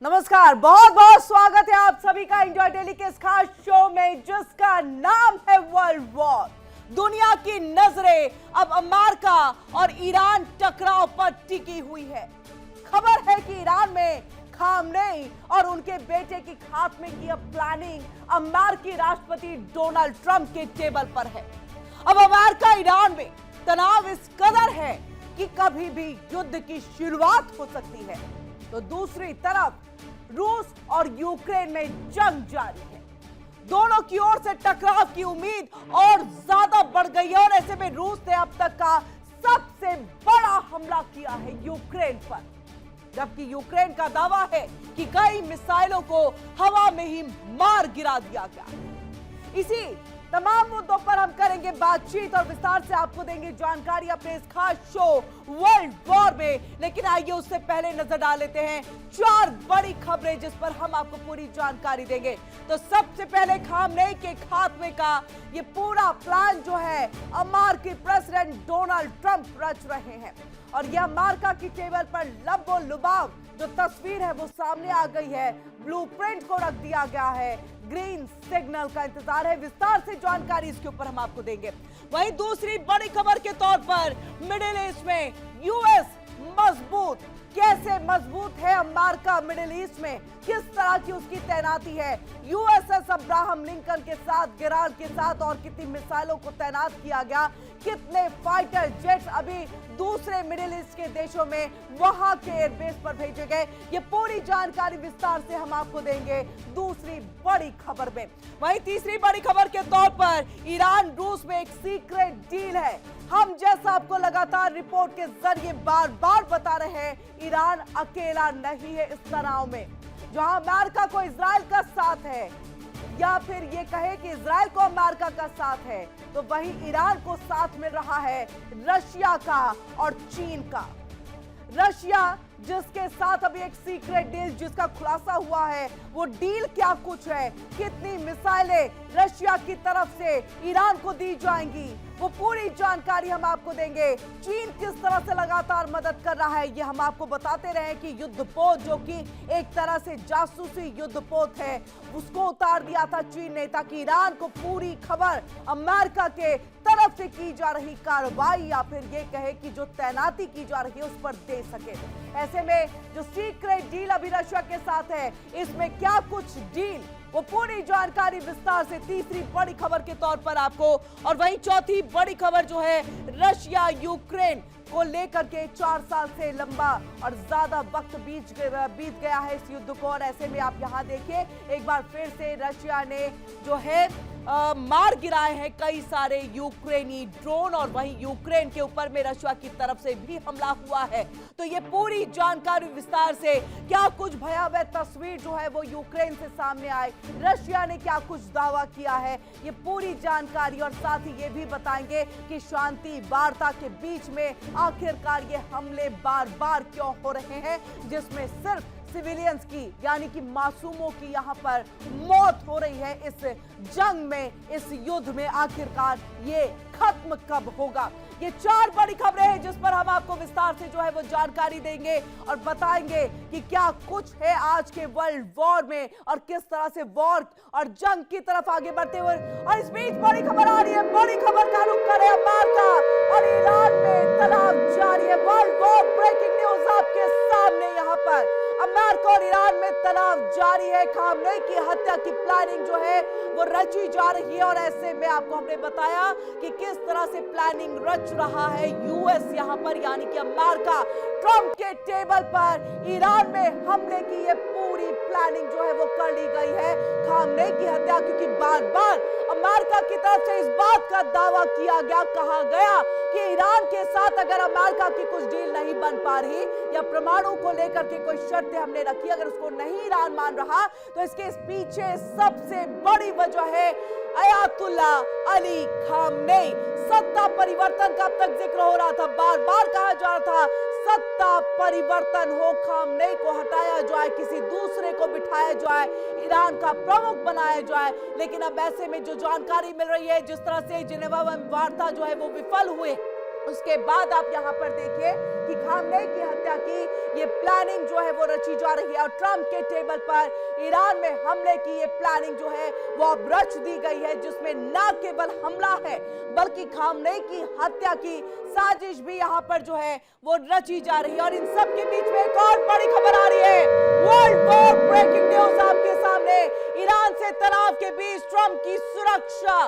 नमस्कार, बहुत बहुत स्वागत है आप सभी का इंडिया डेली के इस खास शो में जिसका नाम है वर्ल्ड वॉर। दुनिया की नजरें अब अमेरिका और ईरान टकराव पर टिकी हुई है। खबर है कि ईरान में खामनेई और उनके बेटे की खात्मे की अब प्लानिंग अमेरिकी राष्ट्रपति डोनाल्ड ट्रंप के टेबल पर है। अब अमेरिका ईरान में तनाव इस कदर है कि कभी भी युद्ध की शुरुआत हो सकती है, तो दूसरी तरफ रूस और यूक्रेन में जंग जारी है। दोनों की ओर से टकराव की उम्मीद और ज्यादा बढ़ गई है और ऐसे में रूस ने अब तक का सबसे बड़ा हमला किया है यूक्रेन पर, जबकि यूक्रेन का दावा है कि कई मिसाइलों को हवा में ही मार गिरा दिया गया। इसी तमाम मुद्दों पर हम करेंगे बातचीत और विस्तार से आपको देंगे जानकारी अपने इस खास शो वर्ल्ड वॉर में। लेकिन आइए उससे पहले नजर डाल लेते हैं 4 बड़ी खबरें जिस पर हम आपको पूरी जानकारी देंगे। तो सबसे पहले खामनेई के खात्मे का ये पूरा प्लान जो है अमेरिकी प्रेसिडेंट डोनाल्ड ट्रंप रच रहे हैं और यह अमेरिका की टेबल पर लबो लुबाब जो तस्वीर है वो सामने आ गई है। ब्लूप्रिंट को रख दिया गया है, ग्रीन सिग्नल का इंतजार है। विस्तार से जानकारी इसके ऊपर हम आपको देंगे। वहीं दूसरी बड़ी खबर के तौर पर मिडिल ईस्ट में यूएस मजबूत, कैसे मजबूत है अमेरिका मिडिल ईस्ट में, किस तरह की उसकी तैनाती है, यूएसएस अब्राहम लिंकन के साथ, गिरान के साथ और कितनी मिसाइलों को तैनात किया गया, कितने फाइटर जेट्स अभी दूसरे मिडिल ईस्ट के देशों में वहां के एयरबेस पर भेजे गए, ये पूरी जानकारी विस्तार से हम आपको देंगे दूसरी बड़ी खबर में। वहीं तीसरी बड़ी खबर के तौर पर ईरान रूस में एक सीक्रेट डील है। हम जैसा आपको लगातार रिपोर्ट के जरिए बार बार बता रहे हैं, ईरान अकेला नहीं है इस तनाव में। जहां अमेरिका को इजराइल का साथ है या फिर ये कहे कि इजराइल को अमेरिका का साथ है, तो वहीं ईरान को साथ मिल रहा है रशिया का और चीन का। रशिया जिसके साथ अभी एक सीक्रेट डील जिसका खुलासा हुआ है, वो डील क्या कुछ है, कितनी मिसाइलें रशिया की तरफ से ईरान को दी जाएंगी, वो पूरी जानकारी हम आपको देंगे। चीन किस तरह से लगातार मदद कर रहा है ये हम आपको बताते रहे कि युद्धपोत जो कि एक तरह से जासूसी युद्धपोत है उसको उतार दिया था चीन ने, ताकि ईरान को पूरी खबर अमेरिका के तरफ से की जा रही कार्रवाई या फिर ये कहे कि जो तैनाती की जा रही है उस पर दे सके। ऐसे में जो सीक्रेट डील अभी रशिया के साथ है, इसमें क्या कुछ डील, वो पूरी जानकारी विस्तार से तीसरी बड़ी खबर के तौर पर आपको। और वहीं चौथी बड़ी खबर जो है रशिया यूक्रेन को लेकर के 4 साल से लंबा और ज्यादा वक्त बीत गया है इस युद्ध को। और ऐसे में आप यहाँ देखिए एक बार फिर से रशिया ने जो है मार गिराए हैं कई सारे यूक्रेनी ड्रोन और वहीं यूक्रेन के ऊपर में रशिया की तरफ से भी हमला हुआ है। तो ये पूरी जानकारी विस्तार से, क्या कुछ भयावह तस्वीर जो है वो यूक्रेन से सामने आए, रशिया ने क्या कुछ दावा किया है, ये पूरी जानकारी और साथ ही ये भी बताएंगे कि शांति वार्ता के बीच में आखिरकार ये हमले बार बार क्यों हो रहे हैं, जिसमें सिर्फ सिविलियंस की यानी कि मासूमों की यहां पर मौत हो रही है। इस जंग में, इस युद्ध में आखिरकार ये खत्म कब होगा। ये 4 बड़ी खबरें हैं जिस पर हम आपको विस्तार से जो है वो जानकारी देंगे और बताएंगे कि क्या कुछ है आज के वर्ल्ड वॉर में और किस तरह से वॉर और जंग की तरफ आगे बढ़ते हुए। और इस बीच बड़ी खबर आ रही है, बड़ी खबर का रुख करे अमेरिका और ईरान में तनाव जारी है। वर्ल्ड वॉर ब्रेकिंग न्यूज आपके सामने। यहाँ पर अमेरिका और ईरान में तनाव जारी है। खामनेई की हत्या की प्लानिंग जो है वो रची जा रही है और ऐसे में आपको हमने बताया कि किस तरह से प्लानिंग रच रहा है यूएस यहाँ पर यानी कि अमेरिका ट्रंप के टेबल पर ईरान में हमले की ये पूरी प्लानिंग जो है वो कर ली गई है खामनेई की हत्या, क्योंकि बार बार अमेरिका की तरफ से इस बात का दावा किया गया, कहा गया कि ईरान के साथ अगर अमेरिका की कुछ डील नहीं बन पा रही या परमाणु को लेकर के कोई शर्तें हमने रखी, अगर उसको नहीं ईरान मान रहा, तो इसके पीछे सबसे बड़ी वजह है अयातुल्ला अली खामनेई। सत्ता परिवर्तन का अब तक जिक्र हो रहा था, बार बार कहा जा रहा था सत्ता परिवर्तन हो, खामनेई को हटाया जाए, किसी दूसरे को बिठाया जाए, ईरान का प्रमुख बनाया जाए। लेकिन अब ऐसे में जो जानकारी मिल रही है, जिस तरह से जिनेवा वार्ता जो है वो विफल हुए, उसके बाद आप यहां पर देखिए कि खामनेई की हत्या की ये प्लानिंग जो है वो रची जा रही है और ट्रंप के टेबल पर ईरान में हमले की ये प्लानिंग जो है वो अब रच दी गई है, जिसमें न केवल हमला है बल्कि खामनेई की हत्या की साजिश भी यहां पर जो है वो रची जा रही है। और इन सब के बीच में एक और बड़ी खबर आ रही है, वर्ल्ड वॉर ब्रेकिंग न्यूज आपके सामने। ईरान से तनाव के बीच ट्रंप की सुरक्षा,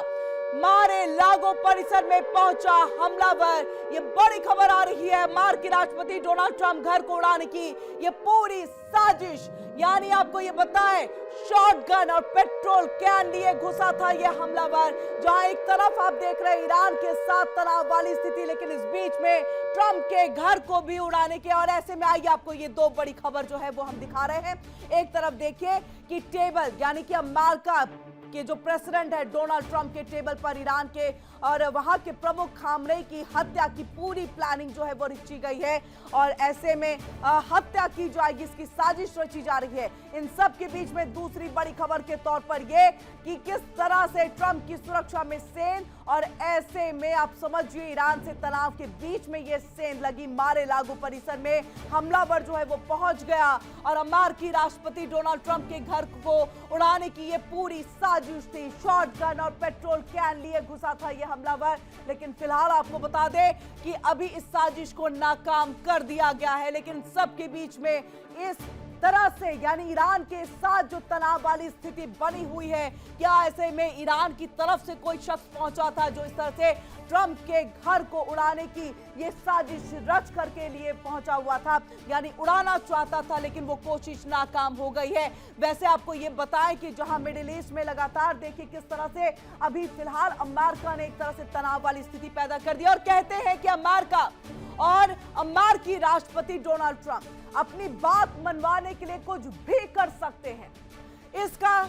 मारे लागो परिसर में पहुंचा हमलावर। ये बड़ी खबर आ रही है, अमेरिकी राष्ट्रपति डोनाल्ड ट्रंप घर को उड़ाने की ये पूरी साजिश, यानी आपको ये बताएं शॉटगन और पेट्रोल कैन लिए घुसा था ये हमलावर। जहां एक तरफ आप देख रहे हैं ईरान के साथ तनाव वाली स्थिति, लेकिन इस बीच में ट्रंप के घर को भी उड़ाने के। और ऐसे में आइए आपको ये दो बड़ी खबर जो है वो हम दिखा रहे हैं। एक तरफ देखिए कि टेबल, यानी कि अमेरिका के जो प्रेसिडेंट है डोनाल्ड ट्रंप के टेबल पर ईरान के और वहां के प्रमुख खामनेई की हत्या की पूरी प्लानिंग जो है वो रची गई है। और ऐसे में हत्या की जाएगी, इसकी साजिश रची जा रही है। इन सब के बीच में दूसरी बड़ी खबर के तौर पर यह कि किस तरह से ट्रंप की सुरक्षा में सेंध, और ऐसे में आप समझिए ईरान से तनाव के बीच में यह सेंध लगी। मारे लागो परिसर में हमलावर जो है वो पहुंच गया और अमेरिकी राष्ट्रपति डोनाल्ड ट्रंप के घर को उड़ाने की यह पूरी साजिश थी। शॉटगन और पेट्रोल कैन लिए घुसा था यह हमलावर। लेकिन फिलहाल आपको बता दें कि अभी इस साजिश को नाकाम कर दिया गया है। लेकिन सबके बीच में इस तरह से, यानी ईरान के साथ जो तनाव वाली स्थिति बनी हुई है, क्या ऐसे में ईरान की तरफ से कोई शख्स पहुंचा था जो इस तरह से ट्रंप के घर को उड़ाने की ये साजिश रच करके लिए पहुंचा हुआ था, यानी उड़ाना चाहता था, लेकिन वो कोशिश नाकाम हो गई है। वैसे आपको ये बताएं कि जहां मिडिल ईस्ट में लगातार देखिए किस तरह से अभी फिलहाल अमेरिका ने एक तरह से तनाव वाली स्थिति पैदा कर दी और कहते हैं कि अमेरिका और अमेरिकी राष्ट्रपति डोनाल्ड ट्रंप अपनी बात मनवाने के लिए कुछ भी कर सकते हैं। इसका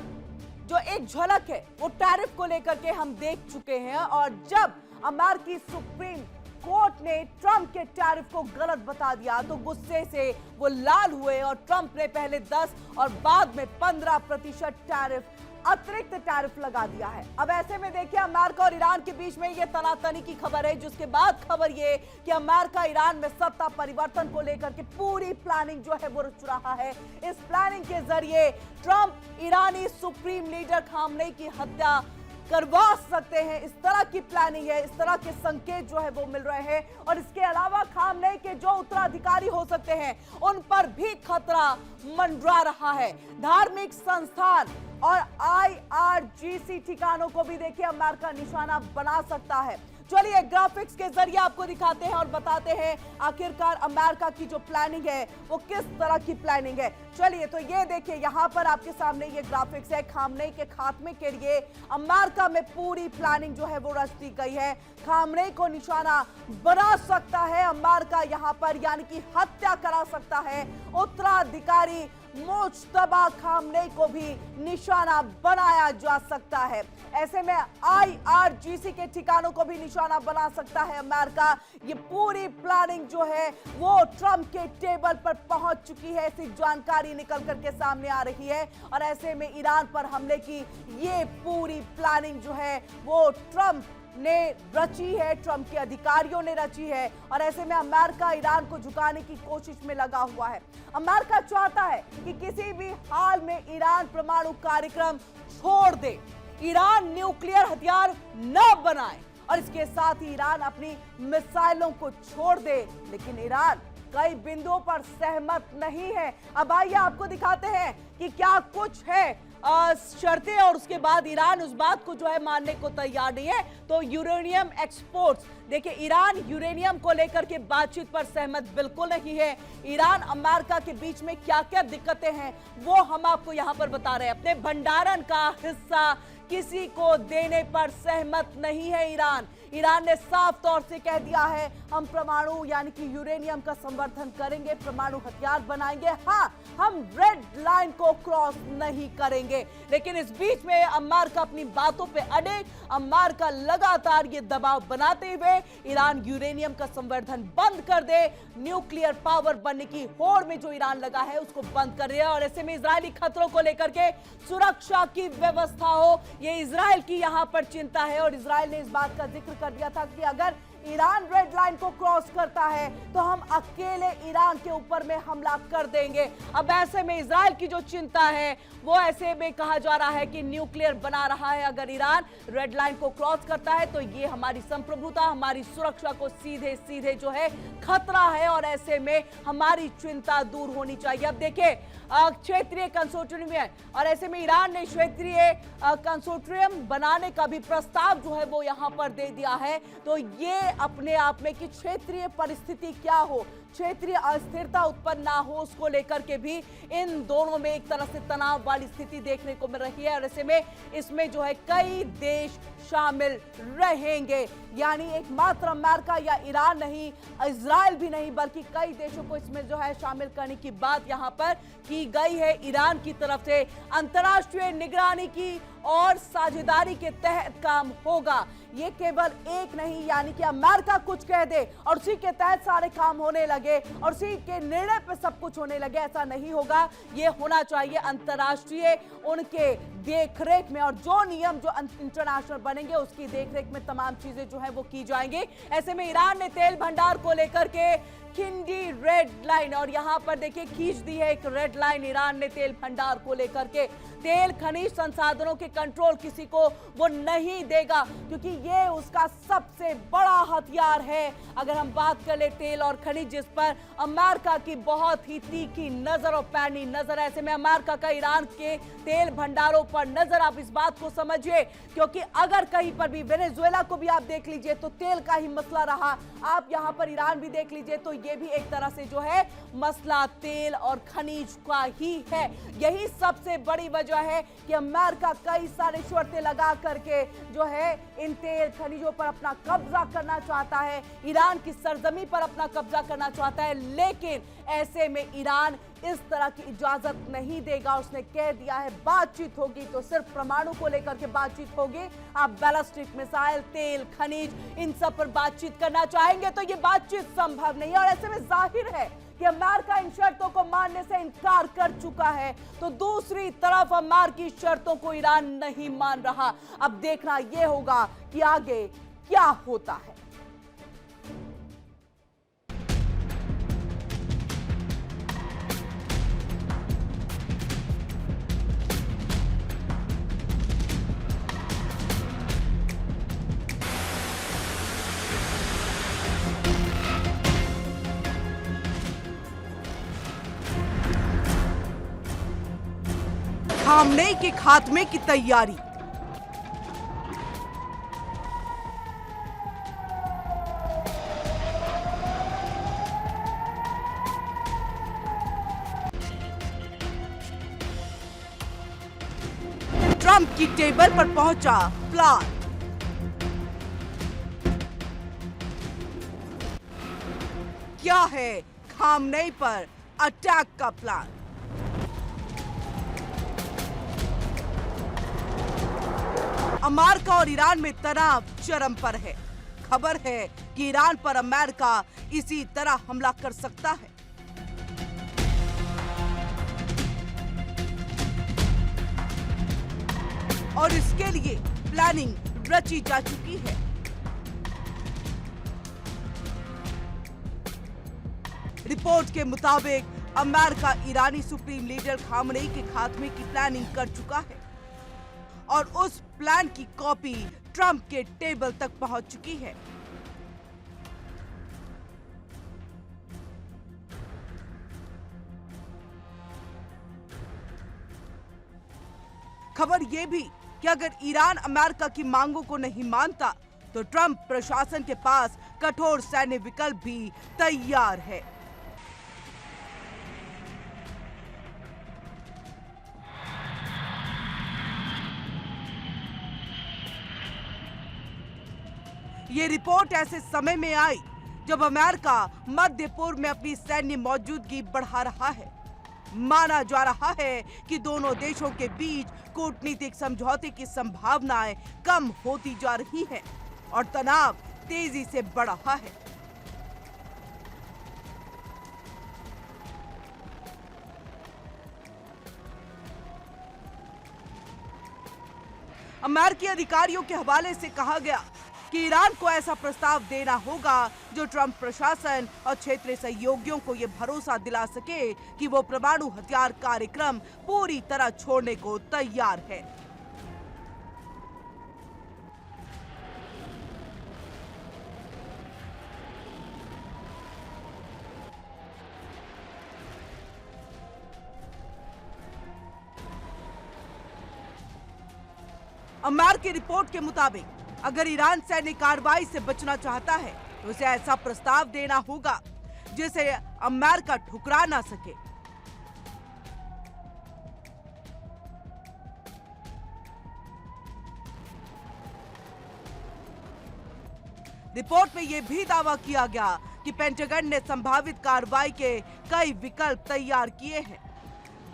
जो एक झलक है वो टैरिफ को लेकर के हम देख चुके हैं। और जब अमेरिकी सुप्रीम कोर्ट ने ट्रंप के टैरिफ को गलत बता दिया तो गुस्से से वो लाल हुए और ट्रंप ने पहले 10 और बाद में 15% टैरिफ, अतिरिक्त टैरिफ लगा दिया है। अब ऐसे में देखिए अमेरिका और ईरान के बीच में ये तनातनी की खबर है, जिसके बाद खबर ये कि अमेरिका ईरान में सत्ता परिवर्तन को लेकर के पूरी प्लानिंग जो है वो रच रहा है। इस प्लानिंग के जरिए ट्रंप ईरानी सुप्रीम लीडर खामनेई की हत्या करवा सकते हैं। इस तरह की प्लानिंग है, इस तरह के संकेत जो है वो मिल रहे हैं। और इसके अलावा खामनेई के जो उत्तराधिकारी हो सकते हैं उन पर भी खतरा मंडरा रहा है। धार्मिक संस्थान और IRGC ठिकानों को भी देखिए अमेरिका निशाना बना सकता है। चलिए ग्राफिक्स के जरिए आपको दिखाते हैं और बताते हैं आखिरकार अमेरिका की जो प्लानिंग है वो किस तरह की प्लानिंग है। चलिए तो ये देखिए यहाँ पर आपके सामने ये ग्राफिक्स है। खामनेई के खात्मे के लिए अमेरिका में पूरी प्लानिंग जो है वो रच दी गई है। खामनेई को निशाना बना सकता है अमेरिका यहाँ पर, यानी कि हत्या करा सकता है। उत्तराधिकारी मुज्तबा खामनेई को भी निशाना बनाया जा सकता है। ऐसे में IRGC के ठिकानों को भी निशाना बना सकता है अमेरिका। ये पूरी प्लानिंग जो है वो ट्रंप के टेबल पर पहुंच चुकी है, ऐसी जानकारी निकल करके सामने आ रही है। और ऐसे में ईरान पर हमले की ये पूरी प्लानिंग जो है वो ट्रंप ने रची है, ट्रंप के अधिकारियों ने रची है। और ऐसे में अमेरिका ईरान को झुकाने की कोशिश में लगा हुआ है। अमेरिका चाहता है कि किसी भी हाल में ईरान परमाणु कार्यक्रम छोड़ दे, ईरान न्यूक्लियर हथियार न बनाए और इसके साथ ही ईरान अपनी मिसाइलों को छोड़ दे। लेकिन ईरान कई बिंदुओं पर सहमत नहीं है। अब आइए आपको दिखाते हैं कि क्या कुछ है शर्तें और उसके बाद ईरान उस बात को जो है मानने को तैयार नहीं है। तो यूरेनियम एक्सपोर्ट्स, देखिए ईरान यूरेनियम को लेकर के बातचीत पर सहमत बिल्कुल नहीं है। ईरान अमेरिका के बीच में क्या क्या दिक्कतें हैं वो हम आपको यहां पर बता रहे हैं। अपने भंडारण का हिस्सा किसी को देने पर सहमत नहीं है ईरान। ईरान ने साफ तौर से कह दिया है हम परमाणु यानी कि यूरेनियम का संवर्धन करेंगे, परमाणु हथियार बनाएंगे, हाँ हम रेड लाइन को क्रॉस नहीं करेंगे। लेकिन इस बीच में अमेरिका अपनी बातों पे अड़े। अमेरिका लगातार ये दबाव बनाते हुए ईरान यूरेनियम का संवर्धन बंद कर दे, न्यूक्लियर पावर बनने की होड़ में जो ईरान लगा है उसको बंद कर रहा है। और ऐसे में इजरायली खतरों को लेकर के सुरक्षा की व्यवस्था हो, ये इजराइल की यहां पर चिंता है। और इजराइल ने इस बात का जिक्र कर दिया था कि अगर ईरान रेड लाइन को क्रॉस करता है तो हम अकेले ईरान के ऊपर में हमला कर देंगे। अब ऐसे में इजराइल की जो चिंता है वो ऐसे में कहा जा रहा है कि न्यूक्लियर बना रहा है। अगर ईरान रेड लाइन को क्रॉस करता है तो ये हमारी संप्रभुता, हमारी सुरक्षा को सीधे सीधे जो है खतरा है और ऐसे में हमारी चिंता दूर होनी चाहिए। अब देखिए क्षेत्रीय कंसोर्टियम है और ऐसे में ईरान ने क्षेत्रीय कंसोर्टियम बनाने का भी प्रस्ताव जो है वो यहां पर दे दिया है। तो ये अपने आप में कि क्षेत्रीय परिस्थिति क्या हो, क्षेत्रीय अस्थिरता उत्पन्न ना हो, उसको लेकर के भी इन दोनों में एक तरह से तनाव वाली स्थिति देखने को मिल रही है। और ऐसे में इसमें जो है कई देश शामिल रहेंगे, यानी एक मात्र अमेरिका या ईरान नहीं, इजराइल भी नहीं, बल्कि कई देशों को इसमें जो है शामिल करने की बात यहां पर की गई है ईरान की तरफ से। अंतर्राष्ट्रीय निगरानी की और साझेदारी के तहत काम होगा। ये केवल एक नहीं, यानी कि अमेरिका कुछ कह दे और उसी के तहत सारे काम होने लगे और उसी के निर्णय पे सब कुछ होने लगे, ऐसा नहीं होगा। ये होना चाहिए अंतर्राष्ट्रीय उनके देखरेख में और जो नियम जो इंटरनेशनल बनेंगे उसकी देखरेख में तमाम चीजें जो है वो की जाएंगी। ऐसे में ईरान ने तेल भंडार को लेकर के खिंडी रेड लाइन और यहां पर देखिए खींच दी है एक रेड लाइन ईरान ने तेल भंडार को लेकर के। तेल खनिज संसाधनों के कंट्रोल किसी को वो नहीं देगा क्योंकि ये उसका सबसे बड़ा हथियार है। अगर हम बात कर ले तेल और खनिज जिस पर अमेरिका की बहुत ही तीखी नजर और पैनी नजर, ऐसे में अमेरिका का ईरान के तेल भंडारों पर नजर। आप इस बात को समझिए क्योंकि अगर कहीं पर भी वेनेजुएला को भी आप देख लीजिए तो तेल का ही मसला रहा, आप यहां पर ईरान भी देख लीजिए तो ये भी एक तरह से जो है मसला तेल और खनिज का ही है। यही सबसे बड़ी वजह है कि अमेरिका कई सारे शर्तें लगा करके जो है इन तेल खनिजों पर अपना कब्जा करना चाहता है, ईरान की सरजमी पर अपना कब्जा करना चाहता है। लेकिन ऐसे में ईरान इस तरह की इजाजत नहीं देगा। उसने कह दिया है बातचीत होगी तो सिर्फ परमाणु को लेकर के बातचीत होगी। आप बैलिस्टिक मिसाइल, तेल, खनिज इन सब पर बातचीत करना चाहेंगे तो ये बातचीत संभव नहीं है। और ऐसे में जाहिर है कि अमेरिका इन शर्तों को मानने से इनकार कर चुका है, तो दूसरी तरफ अमेरिकी शर्तों को ईरान नहीं मान रहा। अब देखना यह होगा कि आगे क्या होता है। खामनेई के खात्मे की तैयारी। ट्रंप की टेबल पर पहुंचा प्लान। क्या है खामनेई पर अटैक का प्लान? अमेरिका और ईरान में तनाव चरम पर है। खबर है कि ईरान पर अमेरिका इसी तरह हमला कर सकता है। और इसके लिए प्लानिंग रची जा चुकी है। रिपोर्ट के मुताबिक अमेरिका ईरानी सुप्रीम लीडर खामनेई के खात्मे की प्लानिंग कर चुका है और उस प्लान की कॉपी ट्रंप के टेबल तक पहुंच चुकी है। खबर यह भी कि अगर ईरान अमेरिका की मांगों को नहीं मानता तो ट्रंप प्रशासन के पास कठोर सैन्य विकल्प भी तैयार है। ये रिपोर्ट ऐसे समय में आई जब अमेरिका मध्य पूर्व में अपनी सैन्य मौजूदगी बढ़ा रहा है। माना जा रहा है कि दोनों देशों के बीच कूटनीतिक समझौते की संभावनाएं कम होती जा रही हैं और तनाव तेजी से बढ़ रहा है। अमेरिकी अधिकारियों के हवाले से कहा गया कि ईरान को ऐसा प्रस्ताव देना होगा जो ट्रंप प्रशासन और क्षेत्रीय सहयोगियों को ये भरोसा दिला सके कि वो परमाणु हथियार कार्यक्रम पूरी तरह छोड़ने को तैयार है। अमेरिकी रिपोर्ट के मुताबिक अगर ईरान सैन्य कार्रवाई से बचना चाहता है तो उसे ऐसा प्रस्ताव देना होगा जिसे अमेरिका ठुकरा ना सके। रिपोर्ट में यह भी दावा किया गया कि पेंटागन ने संभावित कार्रवाई के कई विकल्प तैयार किए हैं,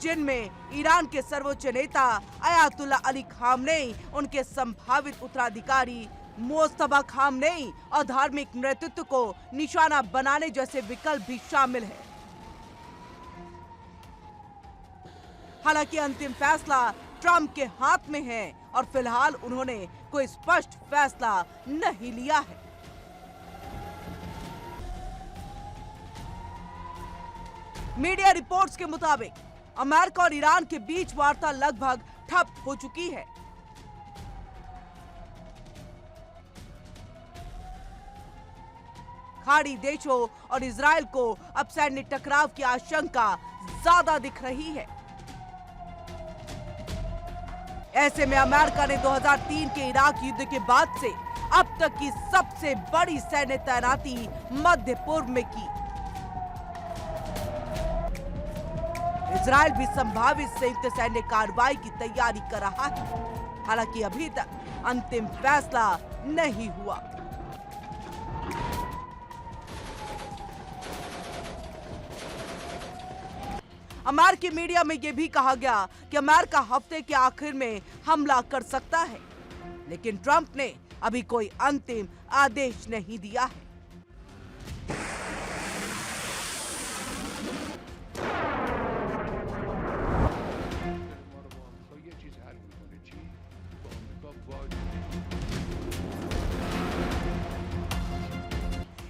जिनमें ईरान के सर्वोच्च नेता अयातुल्ला अली खामनेई, उनके संभावित उत्तराधिकारी मुस्तफा खामनेई और धार्मिक नेतृत्व को निशाना बनाने जैसे विकल्प भी शामिल है। हालांकि अंतिम फैसला ट्रंप के हाथ में है और फिलहाल उन्होंने कोई स्पष्ट फैसला नहीं लिया है। मीडिया रिपोर्ट्स के मुताबिक अमेरिका और ईरान के बीच वार्ता लगभग ठप हो चुकी है। खाड़ी देशों और इजराइल को अब सैन्य टकराव की आशंका ज्यादा दिख रही है। ऐसे में अमेरिका ने 2003 के इराक युद्ध के बाद से अब तक की सबसे बड़ी सैन्य तैनाती मध्य पूर्व में की। इजराइल भी संभावित संयुक्त सैन्य कार्रवाई की तैयारी कर रहा है। हालांकि अभी तक अंतिम फैसला नहीं हुआ। अमेरिकी मीडिया में यह भी कहा गया कि अमेरिका हफ्ते के आखिर में हमला कर सकता है, लेकिन ट्रंप ने अभी कोई अंतिम आदेश नहीं दिया है।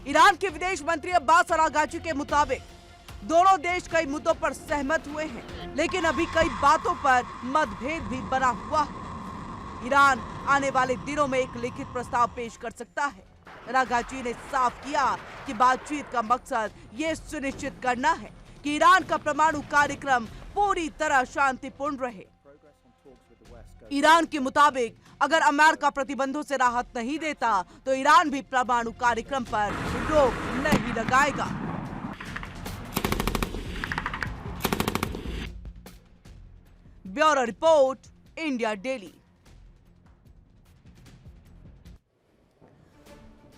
ईरान के विदेश मंत्री अब्बास अरागाची के मुताबिक दोनों देश कई मुद्दों पर सहमत हुए हैं, लेकिन अभी कई बातों पर मतभेद भी बना हुआ है। ईरान आने वाले दिनों में एक लिखित प्रस्ताव पेश कर सकता है। अरागाची ने साफ किया कि बातचीत का मकसद ये सुनिश्चित करना है कि ईरान का परमाणु कार्यक्रम पूरी तरह शांतिपूर्ण रहे। ईरान के मुताबिक अगर अमेरिका प्रतिबंधों से राहत नहीं देता तो ईरान भी परमाणु कार्यक्रम पर रोक नहीं लगाएगा। Bureau report, India daily.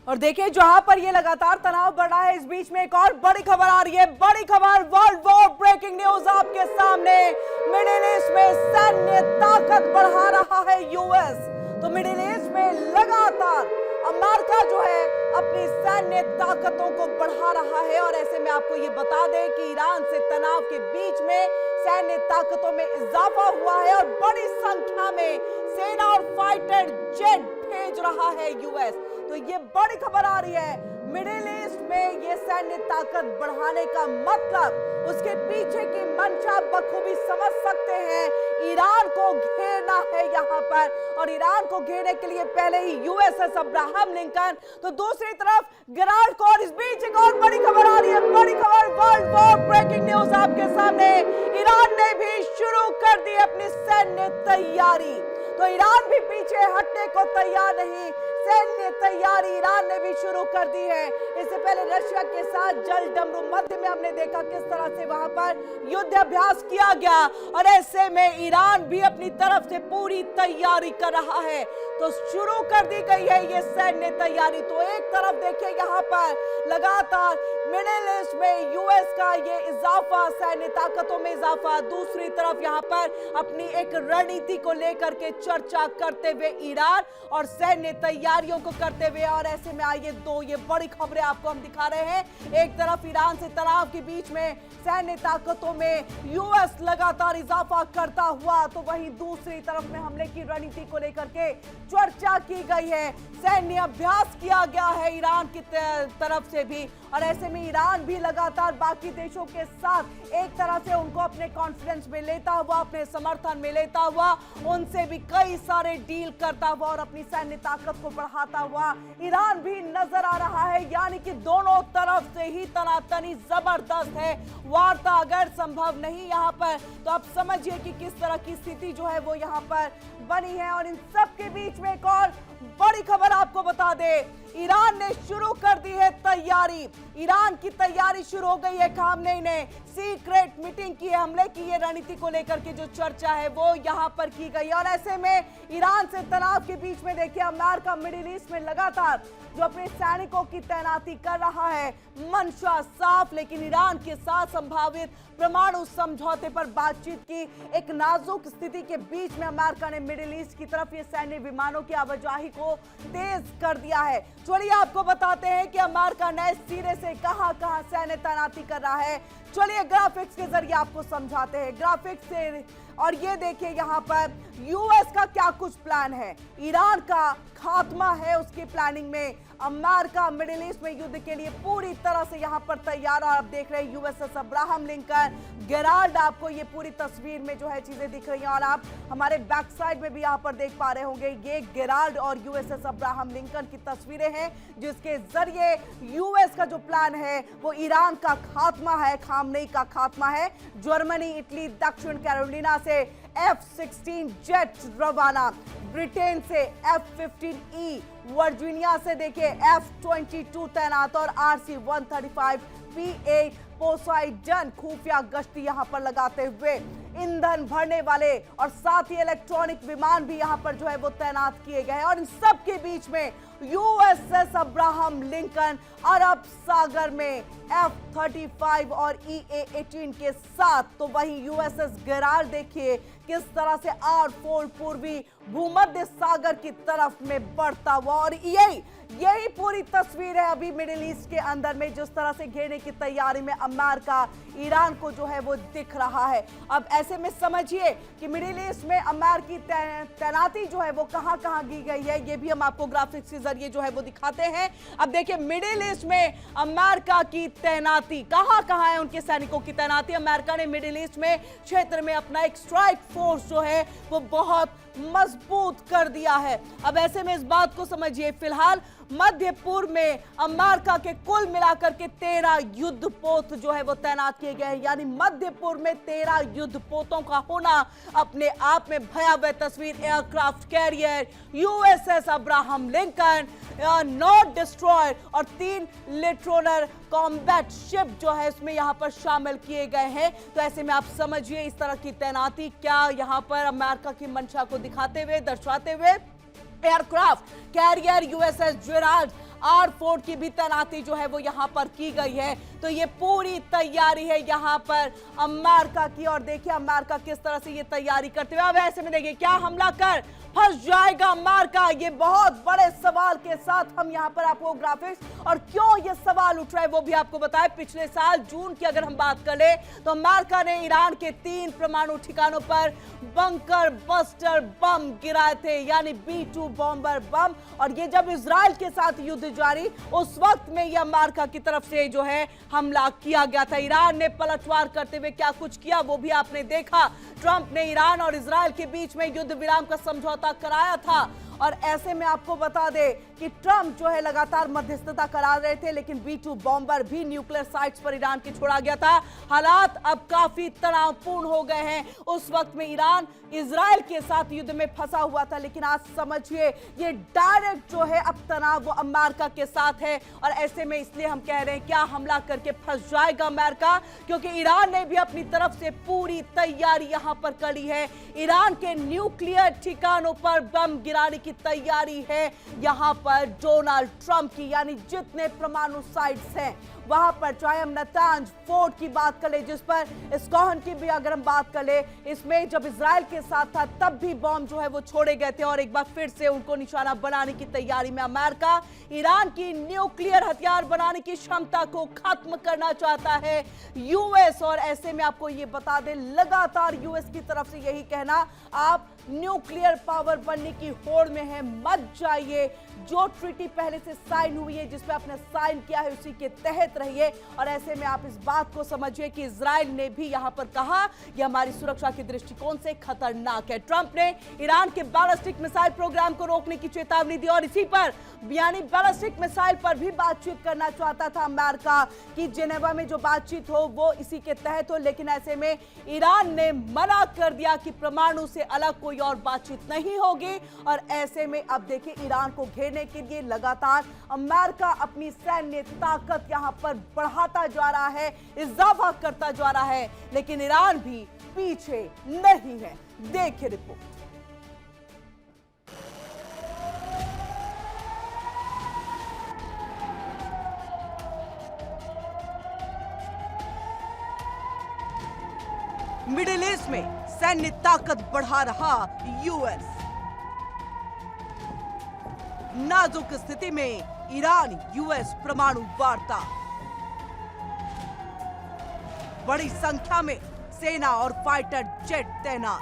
और देखिए, जहां पर ये लगातार तनाव बढ़ रहा है, इस बीच में एक और बड़ी खबर आ रही है। बड़ी खबर, वर्ल्ड वॉर ब्रेकिंग न्यूज आपके सामने। मिडिल ईस्ट में सैन्य ताकत बढ़ा रहा है यूएस। तो मिडिल ईस्ट में लगातार अमेरिका जो है अपनी सैन्य ताकतों को बढ़ा रहा है। और ऐसे में आपको ये बता दें कि ईरान से तनाव के बीच में सैन्य ताकतों में इजाफा हुआ है और बड़ी संख्या में सेना और फाइटर जेट भेज रहा है यूएस। तो ये बड़ी खबर आ रही है। मिडिल ईस्ट में ये सैन्य ताकत बढ़ाने का मतलब, उसके पीछे की मंशा बखूबी समझ सकते हैं। ईरान को घेरना है यहाँ पर, और ईरान को घेरने के लिए पहले ही यूएसएस अब्राहम लिंकन, तो दूसरी तरफ गिराल्ड कोर। इस बीच एक और बड़ी खबर आ रही है। बड़ी खबर, वर्ल्ड वॉर ब्रेकिंग न्यूज आपके सामने। ईरान ने भी शुरू कर दी अपनी सैन्य तैयारी। तो ईरान भी पीछे हटने को तैयार नहीं। सैन्य तैयारी ईरान ने भी शुरू कर दी है। इससे पहले रशिया के साथ जल डमरू मध्य में हमने देखा किस तरह से वहां पर युद्ध अभ्यास किया गया, और ऐसे में ईरान भी अपनी तरफ से पूरी तैयारी कर रहा है। तो शुरू कर दी गई है ये सैन्य तैयारी। तो एक तरफ देखिए यहाँ पर लगातार मिडिल ईस्ट में यूएस का ये इजाफा, सैन्य ताकतों में इजाफा, दूसरी तरफ यहाँ पर अपनी एक रणनीति को लेकर के चर्चा करते हुए ईरान और सैन्य तैयारी तैयारियों को करते हुए। और ऐसे में आइए दो ये बड़ी खबरें आपको हम दिखा रहे हैं। एक तरफ ईरान से तनाव के बीच में सैन्य ताकतों में यूएस लगातार इजाफा करता हुआ, तो वहीं दूसरी तरफ में हमले की रणनीति को लेकर के चर्चा की गई है। सैन्य अभ्यास किया गया है ईरान की तरफ से भी, और ऐसे में ईरान भी लगातार बाकी देशों के साथ एक तरह से उनको अपने कॉन्फिडेंस में लेता हुआ, अपने समर्थन में लेता हुआ, उनसे भी कई सारे डील करता हुआ और अपनी सैन्य ताकत को बढ़ाता हुआ ईरान भी नजर आ रहा है। यानी कि दोनों तरफ से ही तनातनी जबरदस्त है। वार्ता अगर संभव नहीं यहाँ पर, तो आप समझिए कि किस तरह की स्थिति जो है वो यहाँ पर बनी है। और इन सब के बीच में एक और बड़ी खबर आपको बता दे, ईरान ने शुरू कर दी है तैयारी। ईरान की तैयारी शुरू हो गई है। खामनेई ने सीक्रेट मीटिंग की है, हमले की है, रणनीति को लेकर के जो चर्चा है वो यहां पर की गई। और ऐसे में ईरान से तनाव के बीच में देखिए अमेरिका मिडिल ईस्ट में लगातार जो अपने सैनिकों की तैनाती कर रहा है, मंशा साफ, लेकिन ईरान के साथ संभावित परमाणु समझौते पर बातचीत की एक नाजुक स्थिति के बीच में अमेरिका ने मिडिल ईस्ट की तरफ ये सैन्य विमानों की आवाजाही को तेज कर दिया है। चलिए आपको बताते हैं कि अमेरिका नए सिरे से कहां-कहां सैन्य तैनाती कर रहा है। चलिए ग्राफिक्स के जरिए आपको समझाते हैं, ग्राफिक्स से। और ये देखिए यहाँ पर यूएस का क्या कुछ प्लान है, ईरान का खात्मा है उसकी प्लानिंग में। अमेरिका मिडिल ईस्ट में युद्ध के लिए पूरी तरह से यहाँ पर तैयार। और आप देख रहे हैं यूएसएस अब्राहम लिंकन, गेराल्ड, आपको ये पूरी तस्वीर में जो है चीजें दिख रही हैं। और आप हमारे बैक साइड में भी यहाँ पर देख पा रहे होंगे, ये गेराल्ड और यूएसएस अब्राहम लिंकन की तस्वीरें हैं, जिसके जरिए यूएस का जो प्लान है वो ईरान का खात्मा है, खामनेई का खात्मा है। जर्मनी, इटली, दक्षिण कैरोलिना से F-16 जेट रवाना, ब्रिटेन से F-15E, वर्जीनिया से देखिए F-22 तैनात और RC-135 P-8 पोसाइडन खुफिया गश्ती यहां पर लगाते हुए ईंधन भरने वाले और साथ ही इलेक्ट्रॉनिक विमान भी यहां पर जो है वो तैनात किए गए हैं। और इन सब के बीच में यूएसएस अब्राहम लिंकन अरब सागर में F-35 और EA-18 के साथ, तो वहीं यूएसएस गेराल्ड देखिए किस तरह से R-4 पूर्वी भूमध्य सागर की तरफ में बढ़ता हुआ। और यही पूरी तस्वीर है अभी मिडिल ईस्ट के अंदर में, जिस तरह से घेरने की तैयारी में अमेरिका ईरान को जो है वो दिख रहा है। अब ऐसे में समझिए कि मिडिल ईस्ट में अमेरिकी तैनाती जो है वो कहां-कहां की गई है, ये भी हम आपको ग्राफिक्स के जरिए जो है वो दिखाते हैं। अब देखिए मिडिल ईस्ट में अमेरिका की तैनाती कहां-कहां है, उनके सैनिकों की तैनाती। अमेरिका ने मिडिल ईस्ट में क्षेत्र में अपना एक स्ट्राइक फोर्स जो है वो बहुत मजबूत कर दिया है। अब ऐसे में इस बात को समझिए, फिलहाल मध्य पूर्व में अमेरिका के कुल मिलाकर के 13 युद्धपोत जो है वो तैनात किए गए हैं। यानी मध्य पूर्व में 13 युद्धपोतों का होना अपने आप में भयावह तस्वीर। Aircraft carrier USS Abraham Lincoln, 9 destroyer और 3 लिट्रोनर कॉम्बैट शिप जो है इसमें यहां पर शामिल किए गए हैं। तो ऐसे में आप समझिए इस तरह की तैनाती क्या यहां पर अमेरिका की मंशा को दिखाते हुए, दर्शाते हुए aircraft carrier USS Gerald R-4 की भी तैनाती जो है वो यहां पर की गई है। तो ये पूरी तैयारी है यहां पर अमेरिका की। और देखिए अमेरिका किस तरह से ये तैयारी करते हुए। अब ऐसे में देखिए क्या हमला कर फंस जाएगा अमेरिका, ये बहुत बड़े सवाल के साथ हम यहां पर आपको ग्राफिक्स और क्यों ये सवाल उठ रहा है वो भी आपको बताएं। पिछले साल जून की अगर हम बात करें तो अमेरिका ने ईरान के 3 परमाणु ठिकानों पर बंकर बस्टर बम गिराए थे, यानी B-2 बॉम्बर बम। और ये जब इजराइल के साथ युद्ध जारी, उस वक्त में यह अमेरिका की तरफ से जो है हमला किया गया था। ईरान ने पलटवार करते हुए क्या कुछ किया वो भी आपने देखा। ट्रंप ने ईरान और इजराइल के बीच में युद्ध विराम का समझौता कराया था। और ऐसे में आपको बता दें कि ट्रंप जो है लगातार मध्यस्थता करा रहे थे, लेकिन B-2 बॉम्बर भी न्यूक्लियर साइट्स पर ईरान के छोड़ा गया था। हालात अब काफी तनावपूर्ण हो गए हैं। उस वक्त में ईरान इजराइल के साथ युद्ध में फंसा हुआ था, लेकिन आज समझिए ये डायरेक्ट जो है अब तनाव वो अमेरिका के साथ है। और ऐसे में इसलिए हम कह रहे हैं क्या हमला करके फंस जाएगा अमेरिका, क्योंकि ईरान ने भी अपनी तरफ से पूरी तैयारी यहां पर करी है। ईरान के न्यूक्लियर ठिकानों पर बम गिराने की तैयारी है यहां पर डोनाल्ड ट्रंप की, यानी जितने परमाणु साइट्स हैं वहां पर, चाहे हम नतांज फोर्ट की बात कर ले, जिस पर इस्कोहन की भी अगर हम बात कर ले, इसमें जब इजराइल के साथ था तब भी बॉम्ब जो है वो छोड़े गए थे और एक बार फिर से उनको निशाना बनाने की तैयारी में अमेरिका ईरान की न्यूक्लियर हथियार बनाने की क्षमता को खत्म करना चाहता है यूएस। और ऐसे में आपको ये बता दें, लगातार यूएस की तरफ से यही कहना, आप न्यूक्लियर पावर बनने की होड़ में है, मत जाइए। जो ट्रीटी पहले से साइन हुई है, जिसपे आपने साइन किया है, उसी के तहत रहिए। और ऐसे में आप इस बात को समझिए कि इजराइल ने भी यहां पर कहा यह हमारी सुरक्षा के दृष्टिकोण से खतरनाक है। ट्रंप ने ईरान के बैलिस्टिक मिसाइल प्रोग्राम को रोकने की चेतावनी दी और इसी पर, यानी बैलिस्टिक मिसाइल पर भी बातचीत करना चाहता था अमेरिका कि जेनेवा में जो बातचीत हो वो इसी के तहत हो। लेकिन ऐसे में ईरान ने मना कर दिया कि परमाणु से अलग कोई और बातचीत नहीं होगी। और ऐसे में अब देखिए, ईरान को घेरने के लिए लगातार अमेरिका अपनी सैन्य ताकत यहां पर बढ़ाता जा रहा है, इजाफा करता जा रहा है, लेकिन ईरान भी पीछे नहीं है। देखिए रिपोर्ट। मिडिल ईस्ट में सैन्य ताकत बढ़ा रहा यूएस। नाजुक स्थिति में ईरान यूएस परमाणु वार्ता। बड़ी संख्या में सेना और फाइटर जेट तैनात।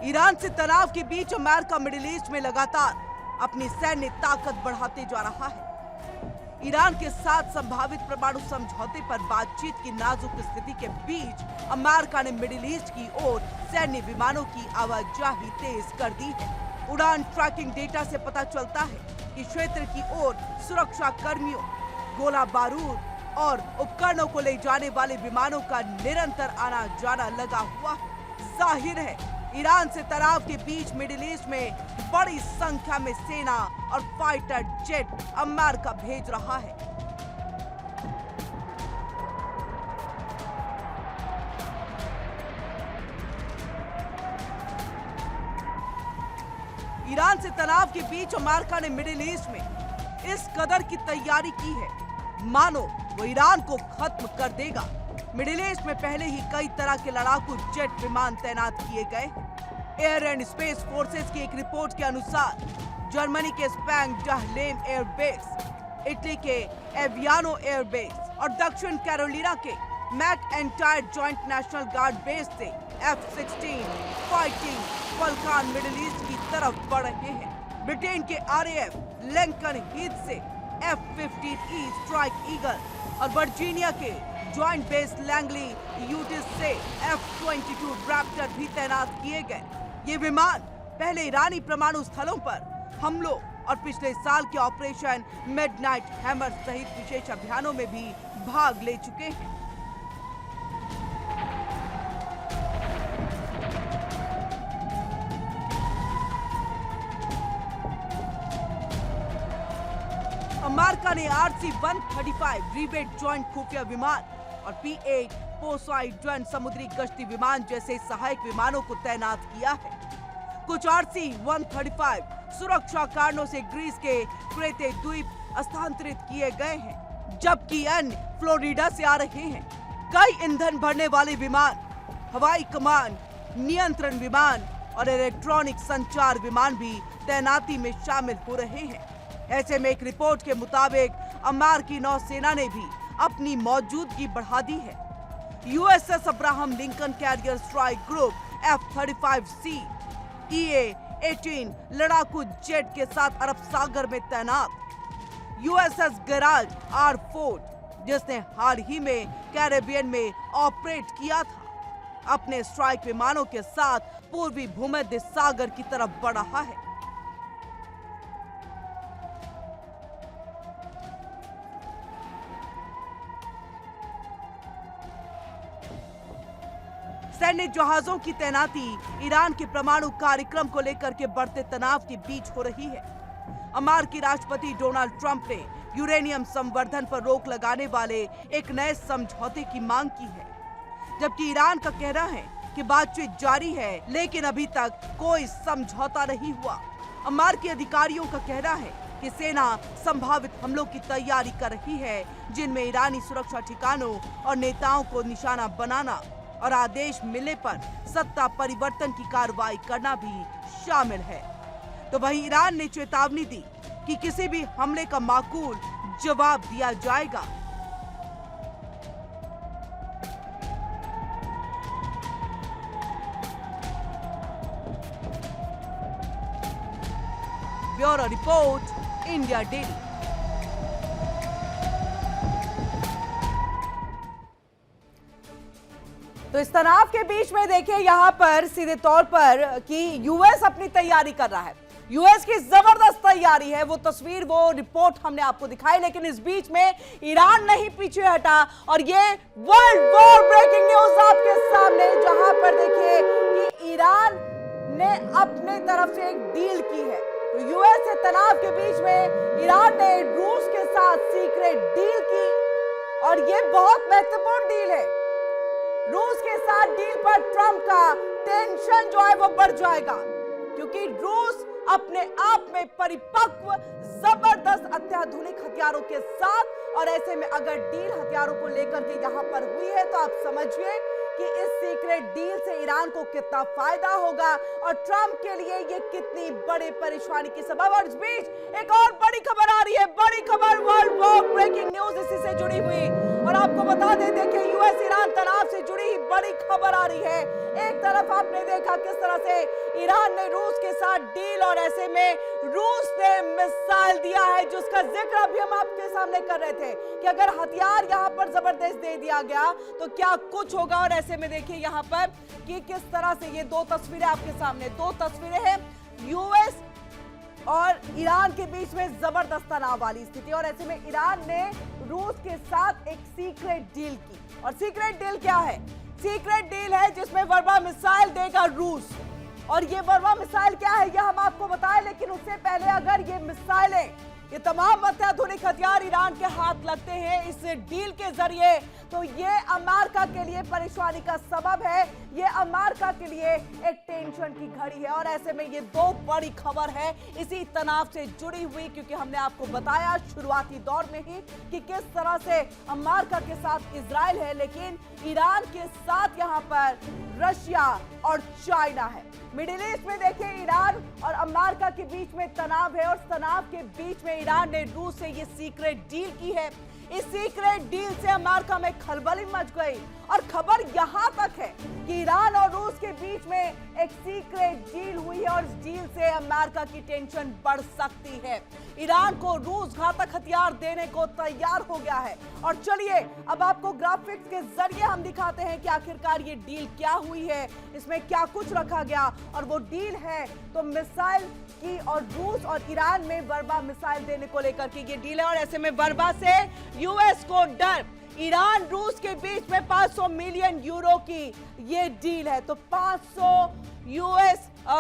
ईरान से तनाव के बीच अमेरिका मिडिल ईस्ट में लगातार अपनी सैन्य ताकत बढ़ाते जा रहा है। ईरान के साथ संभावित परमाणु समझौते पर बातचीत की नाजुक स्थिति के बीच अमेरिका ने मिडिल ईस्ट की ओर सैन्य विमानों की आवाजाही तेज कर दी है। उड़ान ट्रैकिंग डेटा से पता चलता है कि क्षेत्र की ओर सुरक्षा कर्मियों, गोला बारूद और उपकरणों को ले जाने वाले विमानों का निरंतर आना जाना लगा हुआ है। जाहिर है, ईरान से तनाव के बीच मिडिल ईस्ट में बड़ी संख्या में सेना और फाइटर जेट अमेरिका भेज रहा है। ईरान से तनाव के बीच अमेरिका ने मिडिल ईस्ट में इस कदर की तैयारी की है, मानो वो ईरान को खत्म कर देगा। मिडिल ईस्ट में पहले ही कई तरह के लड़ाकू जेट विमान तैनात किए गए। एयर एंड स्पेस फोर्सेस की एक रिपोर्ट के अनुसार जर्मनी के स्पैंग डहलेम एयरबेस, इटली के एवियानो एयरबेस और दक्षिण कैरोलिना के McEntire joint national guard base से F-16 फाइटिंग फल्कन मिडिल ईस्ट की तरफ बढ़ रहे हैं। ब्रिटेन के RAF लिंकन हीथ से F-15E स्ट्राइक ईगल और वर्जीनिया के जॉइंट बेस लैंगली यूटिस से F-22 रैप्टर भी तैनात किए गए। ये विमान पहले ईरानी परमाणु स्थलों पर हमलों और पिछले साल के ऑपरेशन मिडनाइट हैमर सहित विशेष अभियानों में भी भाग ले चुके हैं। अमेरिका ने RC-135 रिवेट जॉइंट खुफिया विमान और P-8 पोसाइडन समुद्री गश्ती विमान जैसे सहायक विमानों को तैनात किया है। कुछ RC-135 सुरक्षा कारणों से ग्रीस के क्रेते द्वीप स्थानांतरित किए गए हैं, जबकि अन्य फ्लोरिडा से आ रहे हैं। कई ईंधन भरने वाले विमान, हवाई कमान, नियंत्रण विमान और इलेक्ट्रॉनिक संचार विमान भी तैनाती में शामिल हो रहे हैं। ऐसे में एक रिपोर्ट के मुताबिक अमेरिकी नौसेना ने भी अपनी मौजूदगी बढ़ा दी है। USS Abraham Lincoln carrier strike group F-35C EA-18 लड़ाकू जेट के साथ अरब सागर में तैनात। USS गेराल्ड R फोर्ट, जिसने हाल ही में कैरेबियन में ऑपरेट किया था, अपने स्ट्राइक विमानों के साथ पूर्वी भूमध्य सागर की तरफ बढ़ रहा है। सैन्य जहाजों की तैनाती ईरान के परमाणु कार्यक्रम को लेकर के बढ़ते तनाव के बीच हो रही है। अमेरिकी राष्ट्रपति डोनाल्ड ट्रंप ने यूरेनियम संवर्धन पर रोक लगाने वाले एक नए समझौते की मांग की है, जबकि ईरान का कहना है कि बातचीत जारी है, लेकिन अभी तक कोई समझौता नहीं हुआ। अमेरिकी अधिकारियों का कहना है कि सेना संभावित हमलों की तैयारी कर रही है, जिनमें ईरानी सुरक्षा ठिकानों और नेताओं को निशाना बनाना और आदेश मिलने पर सत्ता परिवर्तन की कार्रवाई करना भी शामिल है। तो वहीं ईरान ने चेतावनी दी कि किसी भी हमले का माकूल जवाब दिया जाएगा। Bureau report, India daily. तो इस तनाव के बीच में देखिए यहां पर सीधे तौर पर कि यूएस अपनी तैयारी कर रहा है। यूएस की जबरदस्त तैयारी है, वो तस्वीर, वो रिपोर्ट हमने आपको दिखाई, लेकिन इस बीच में ईरान नहीं पीछे हटा और ये वर्ल्ड वॉर ब्रेकिंग न्यूज आपके सामने, जहां पर देखिए कि ईरान ने अपने तरफ से एक डील की है। तो यूएस से तनाव के बीच में ईरान ने रूस के साथ सीक्रेट डील की और ये बहुत महत्वपूर्ण डील है। रूस के साथ डील पर ट्रंप का टेंशन जो है वो बढ़ जाएगा, क्योंकि रूस अपने आप में परिपक्व जबरदस्त अत्याधुनिक हथियारों के साथ, और ऐसे में अगर डील हथियारों को लेकर के यहां पर हुई है तो आप समझिए कि इस सीक्रेट डील से ईरान को कितना फायदा होगा और ट्रंप के लिए ये कितनी बड़ी परेशानी की सबब। और इस बीच एक और बड़ी खबर आ रही है, बड़ी खबर, वर्ल्ड वॉर ब्रेकिंग न्यूज इसी से जुड़ी हुई, और आपको बता दें, देखिए यूएस ईरान तनाव से जुड़ी ही बड़ी खबर आ रही है। एक तरफ आपने देखा किस तरह से ईरान ने रूस के साथ डील, और ऐसे में रूस ने मिसाइल दिया है जिसका जिक्र अभी हम आपके सामने कर रहे थे कि अगर हथियार यहां पर जबरदस्त दे दिया गया तो क्या कुछ होगा। और ऐसे में देखिए यहां पर कि किस तरह से ये दो तस्वीरें आपके सामने, दो तस्वीरें हैं यूएस और ईरान के बीच में जबरदस्त तनाव वाली स्थिति, और ऐसे में ईरान ने रूस के साथ एक सीक्रेट डील की। और सीक्रेट डील क्या है? सीक्रेट डील है जिसमें वर्मा मिसाइल देगा रूस, और ये वर्मा मिसाइल क्या है ये हम आपको बताएं, लेकिन उससे पहले अगर ये मिसाइलें, ये तमाम अत्याधुनिक हथियार ईरान के हाथ लगते हैं इस डील के जरिए, तो ये अमेरिका के लिए परेशानी का सबब है, ये अमेरिका के लिए एक टेंशन की घड़ी है। और ऐसे में ये दो बड़ी खबर है इसी तनाव से जुड़ी हुई, क्योंकि हमने आपको बताया शुरुआती दौर में ही कि किस तरह से अमेरिका के साथ इजराइल है, लेकिन ईरान के साथ यहाँ पर रशिया और चाइना है। मिडिल ईस्ट में देखिए ईरान और अमेरिका के बीच में तनाव है, और तनाव के बीच में ईरान ने रूस से ये सीक्रेट डील की है। इस सीक्रेट डील से अमेरिका में खलबली मच गई, और खबर यहां तक है कि ईरान और रूस के बीच में एक सीक्रेट डील हुई है, और इस डील से अमेरिका की टेंशन बढ़ सकती है। ईरान को रूस घातक हथियार देने को तैयार हो गया है। और चलिए अब आपको ग्राफिक्स के जरिए हम दिखाते हैं कि आखिरकार ये डील क्या हुई है, इसमें क्या कुछ रखा गया। और वो डील है तो मिसाइल की, और रूस और ईरान में वर्मा मिसाइल देने को लेकर के ये डील है। और ऐसे में वर्मा से यूएस को डर, ईरान रूस के बीच में 500 मिलियन यूरो की ये डील है। तो 500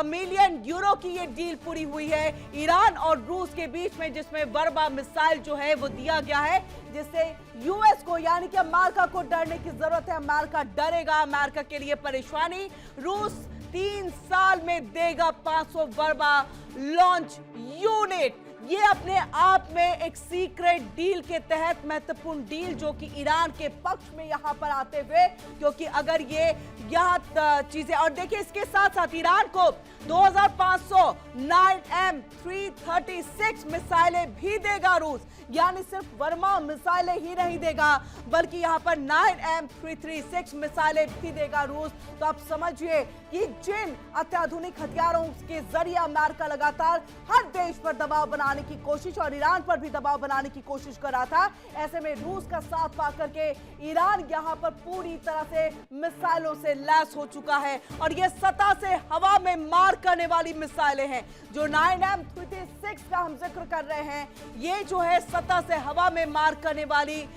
मिलियन यूरो की ये डील पूरी हुई है ईरान और रूस के बीच में, जिसमें वर्मा मिसाइल जो है वो दिया गया है, जिससे यूएस को यानी कि अमेरिका को डरने की जरूरत है। अमेरिका डरेगा, अमेरिका के लिए परेशानी। रूस 3 साल में देगा 500 वर्मा लॉन्च यूनिट। ये अपने आप में एक सीक्रेट डील के तहत महत्वपूर्ण डील जो कि ईरान के पक्ष में यहां पर आते हुए, क्योंकि अगर ये यहां चीजें, और देखिए इसके साथ साथ ईरान को 2500 9M336 मिसाइलें भी देगा रूस, यानी सिर्फ वर्मा मिसाइलें ही नहीं देगा बल्कि यहां पर 9M336 मिसाइलें भी देगा रूस। तो आप समझिए कि जिन अत्याधुनिक हथियारों के जरिए अमेरिका लगातार हर देश पर दबाव बनाने की कोशिश और ईरान पर भी दबाव बनाने की कोशिश कर रहा था, ऐसे में रूस का साथ पाकर के ईरान यहां पर पूरी तरह से मिसाइलों से लैस हो चुका है। और ये सतह से हवा में मार करने वाली मिसाइलें हैं। जो 9M336 का हम जिक्र कर रहे हैं, ये जो है सतह से हवा में मार करने वाली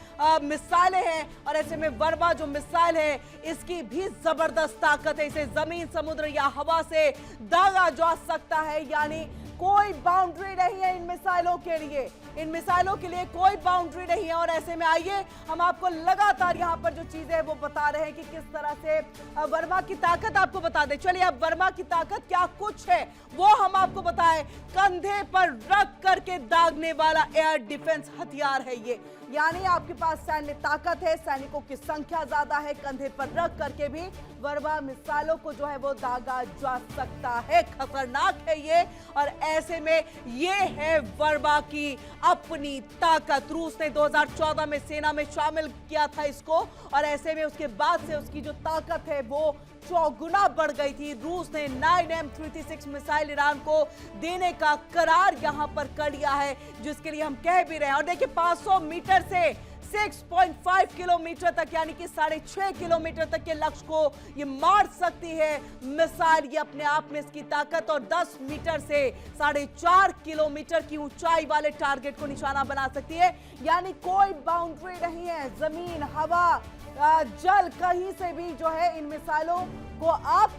मिसाइलें हैं। और ऐसे में वर्मा जो मिसाइल है इसकी भी जबरदस्त ताकत है, इसे जमीन, समुद्र या हवा से दागा जा सकता है, यानी कोई बाउंड्री नहीं है इन मिसाइलों के लिए, इन मिसाइलों के लिए कोई बाउंड्री नहीं है। और ऐसे में आइए हम आपको लगातार यहाँ पर जो चीजें हैं वो बता रहे हैं कि किस तरह से वर्मा की ताकत आपको बता दें। चलिए अब वर्मा की ताकत क्या कुछ है वो हम आपको बताएं। कंधे पर रख करके दागने वाला एयर डिफेंस हथियार है ये, यानी आपके पास सैन्य ताकत है, सैनिकों की संख्या ज्यादा है, कंधे पर रख करके भी वर्मा मिसाइलों को जो है वो दागा जा सकता है। खतरनाक है ये, और ऐसे में ये है वर्मा की अपनी ताकत। रूस ने 2014 में सेना में शामिल किया था इसको, और ऐसे में उसके बाद से उसकी जो ताकत है वो चौगुना बढ़ गई थी। रूस ने 9M336 मिसाइल ईरान को देने का करार यहां पर कर लिया है, जिसके लिए हम कह भी रहे हैं। और देखिए 500 मीटर से 6.5 किलोमीटर तक, यानी कि 6.5 किलोमीटर तक के लक्ष्य को ये मार सकती है मिसाइल। ये अपने आप में इसकी ताकत, और 10 मीटर से 4.5 किलोमीटर की ऊंचाई वाले टारगेट को निशाना बना सकती है। यानी कोई बाउंड्री नहीं है, जमीन, हवा, जल, कहीं से भी जो है इन मिसाइलों को आप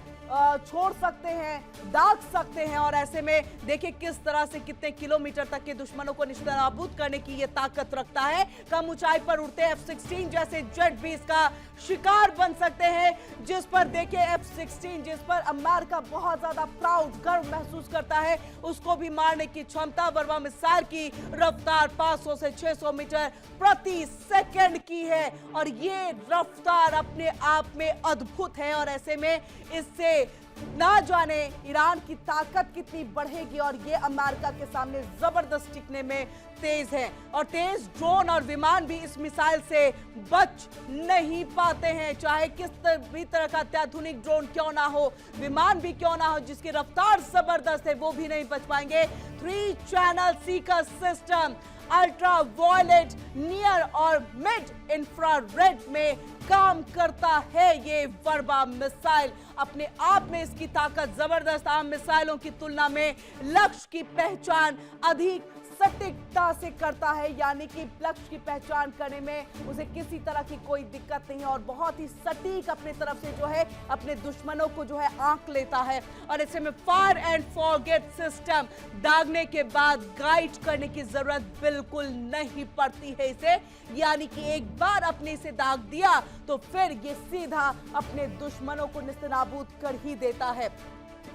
छोड़ सकते हैं, दाग सकते हैं। और ऐसे में देखिए किस तरह से कितने किलोमीटर तक के दुश्मनों को निशानाबूद करने की ये ताकत रखता है। कम ऊंचाई पर उड़ते F-16 जैसे जेट भी इसका शिकार बन सकते हैं, जिस पर देखिए F-16 जिस पर अमेरिका बहुत ज्यादा प्राउड, गर्व महसूस करता है, उसको भी मारने की क्षमता। वर्मा मिसाइल की रफ्तार 500 से 600 मीटर प्रति सेकंड की है, और ये रफ्तार अपने आप में अद्भुत है। और ऐसे में इससे ना जाने ईरान की ताकत कितनी बढ़ेगी, और ये अमेरिका के सामने जबरदस्त टिकने में तेज है। और तेज ड्रोन और विमान भी इस मिसाइल से बच नहीं पाते हैं, चाहे किस भी तरह का अत्याधुनिक ड्रोन क्यों ना हो, विमान भी क्यों ना हो, जिसकी रफ्तार जबरदस्त है, वो भी नहीं बच पाएंगे। 3 channel seeker system ultraviolet, near और मिड इंफ्रारेड में काम करता है ये वर्मा मिसाइल। अपने आप में इसकी ताकत जबरदस्त, आम मिसाइलों की तुलना में लक्ष्य की पहचान अधिक सटीकता से करता है, यानी कि लक्ष्य की पहचान करने में उसे किसी तरह की कोई दिक्कत नहीं है, और बहुत ही सटीक अपनी तरफ से जो है अपने दुश्मनों को जो है आंक लेता है। और ऐसे में फायर एंड फॉरगेट सिस्टम, दागने के बाद गाइड करने की जरूरत बिल्कुल नहीं पड़ती है इसे, यानी कि एक बार अपने इसे दाग दिया तो फिर ये सीधा अपने दुश्मनों को निस्तेनाबूद कर ही देता है।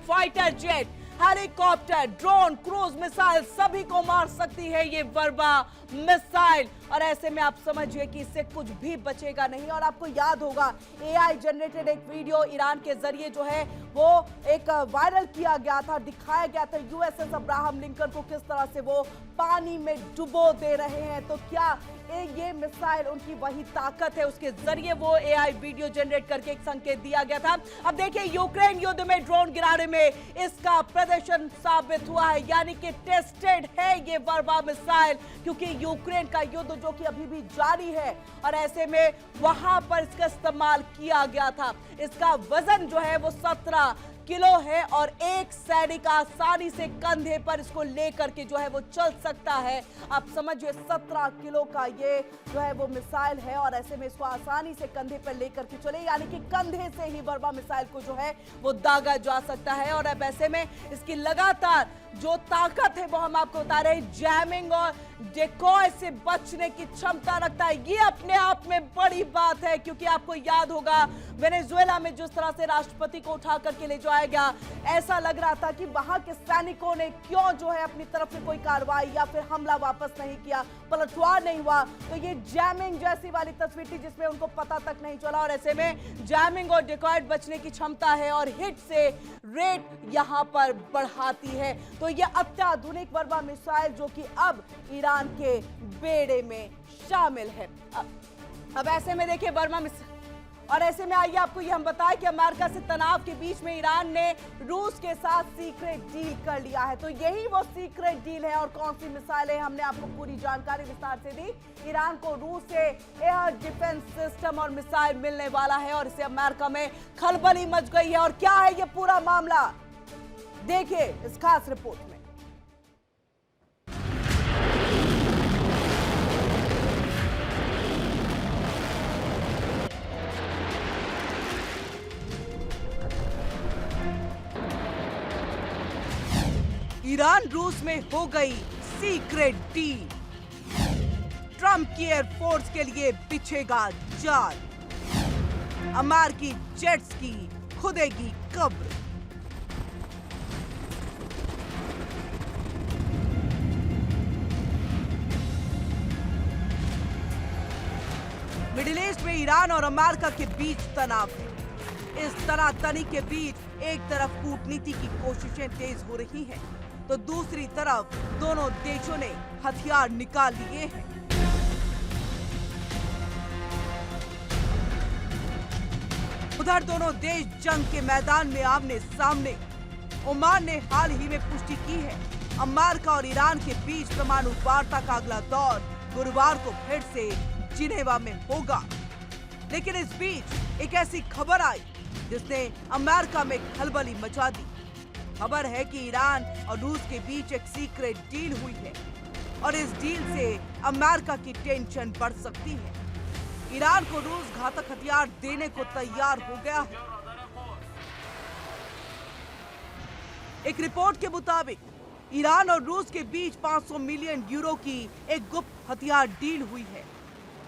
Fighter jet, helicopter, drone, cruise missile सभी को मार सकती है ये वर्मा मिसाइल। और ऐसे में आप समझिए कि इससे कुछ भी बचेगा नहीं। और आपको याद होगा AI जनरेटेड एक वीडियो ईरान के जरिए जो है वो एक वायरल किया गया था, दिखाया गया था USS अब्राहम लिंकन को किस तरह से वो पानी में डुबो दे रहे हैं। तो क्या ये मिसाइल उनकी वही ताकत है, उसके जरिए वो AI वीडियो जनरेट करके एक संकेत दिया गया था। अब देखिए यूक्रेन युद्ध में ड्रोन गिराने में इसका प्रदर्शन साबित हुआ है, यानी कि टेस्टेड है ये वर्मा मिसाइल, क्योंकि यूक्रेन का युद्ध जो कि अभी भी जारी है, और ऐसे में वहां पर इसका इस्तेमाल किया गया था। इसका वजन जो है वो 17 किलो है, और एक सैनिक आसानी से कंधे पर इसको लेकर के जो है वो चल सकता है। आप समझिए 17 किलो का ये जो है वो मिसाइल है, और ऐसे में इसको आसानी से कंधे पर लेकर के चले, यानी कि कंधे से ही वर्मा मिसाइल को जो है वो दागा जा सकता है। और अब ऐसे में इसकी लगातार जो ताकत है वो हम आपको बता रहे हैं, जैमिंग और डेकॉय से बचने की क्षमता रखता है। ये अपने आप में बड़ी बात है, क्योंकि आपको याद होगा वेनेजुएला में जिस तरह से राष्ट्रपति को उठा करके ले जाया गया, ऐसा लग रहा था कि वहां के सैनिकों ने क्यों जो है अपनी तरफ से कोई कार्रवाई या फिर हमला वापस नहीं किया, पलटवार नहीं हुआ। तो ये जैमिंग जैसी वाली तस्वीर थी जिसमें उनको पता तक नहीं चला, और ऐसे में जैमिंग और डेकॉय बचने की क्षमता है, और हिट से रेट यहां पर बढ़ाती है। तो ये अत्याधुनिक वर्मा मिसाइल जो कि अब ईरान के बेड़े में शामिल है। अब ऐसे में देखिए वर्मा मिसाइल, और ऐसे में आइए आपको ये हम बताएं कि अमेरिका से तनाव के बीच में ईरान ने रूस के साथ सीक्रेट डील कर लिया है। तो यही वो सीक्रेट डील है, और कौन सी मिसाइल है हमने आपको पूरी जानकारी विस्तार से दी। ईरान को रूस से एयर डिफेंस सिस्टम और मिसाइल मिलने वाला है, और इससे अमेरिका में खलबली मच गई है। और क्या है ये पूरा मामला, देखिए इस खास रिपोर्ट में। ईरान रूस में हो गई सीक्रेट डील। ट्रंप की एयरफोर्स के लिए बिछेगा जाल। अमेरिकी जेट्स की खुदेगी कब्र। मिडिल ईस्ट में ईरान और अमेरिका के बीच तनाव है। इस तनातनी के बीच एक तरफ कूटनीति की कोशिशें तेज हो रही हैं, तो दूसरी तरफ दोनों देशों ने हथियार निकाल लिए हैं। उधर दोनों देश जंग के मैदान में आमने सामने। ओमान ने हाल ही में पुष्टि की है, अमेरिका और ईरान के बीच परमाणु वार्ता का अगला दौर गुरुवार को फिर से जिनेवा में होगा। लेकिन इस बीच एक ऐसी खबर आई जिसने अमेरिका में खलबली मचा दी। खबर है कि ईरान और रूस के बीच एक सीक्रेट डील हुई है और इस डील से अमेरिका की टेंशन बढ़ सकती है। ईरान को रूस घातक हथियार देने को तैयार हो गया है। एक रिपोर्ट के मुताबिक ईरान और रूस के बीच 500 मिलियन यूरो की एक गुप्त हथियार डील हुई है।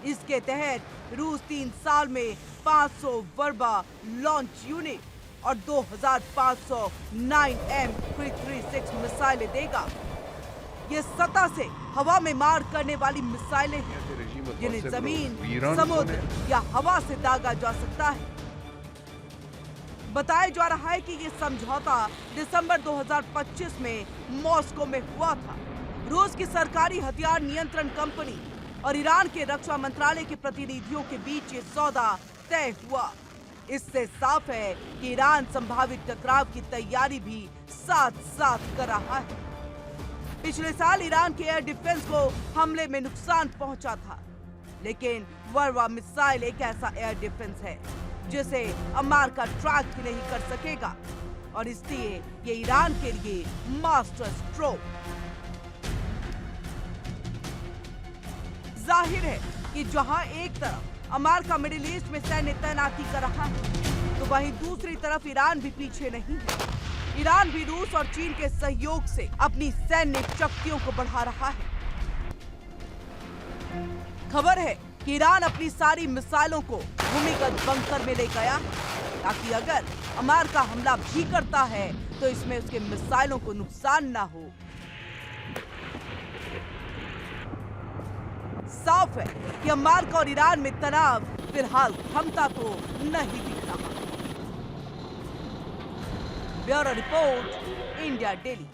इसके तहत रूस 3 साल में 500 वर्बा लॉन्च यूनिट और 2500 9M336 मिसाइलें देगा। ये सतह से हवा में मार करने वाली मिसाइलें हैं, जिन्हें जमीन, समुद्र या हवा से दागा जा सकता है। बताया जा रहा है कि ये समझौता दिसंबर 2025 में मॉस्को में हुआ था। रूस की सरकारी हथियार नियंत्रण कंपनी और ईरान के रक्षा मंत्रालय के प्रतिनिधियों के बीच ये सौदा तय हुआ। इससे साफ है कि ईरान संभावित टकराव की तैयारी भी साथ साथ कर रहा है। पिछले साल ईरान के एयर डिफेंस को हमले में नुकसान पहुंचा था, लेकिन वर्वा मिसाइल एक ऐसा एयर डिफेंस है जिसे अमेरिका ट्रैक ही नहीं कर सकेगा और इसलिए ये ईरान के लिए मास्टर स्ट्रोक। जाहिर है कि जहां एक तरफ अमेरिका मिडिल ईस्ट में सैन्य तैनाती कर रहा है, तो वहीं दूसरी तरफ ईरान भी पीछे नहीं है। ईरान भी रूस और चीन के सहयोग से अपनी सैन्य शक्तियों को बढ़ा रहा है। खबर है कि ईरान अपनी सारी मिसाइलों को भूमिगत बंकर में ले गया है, ताकि अगर अमेरिका हमला भी करता है तो इसमें उसके मिसाइलों को नुकसान ना हो। साफ है कि अमेरिका और ईरान में तनाव फिलहाल थमता तो नहीं दिख रहा। Bureau report, India daily.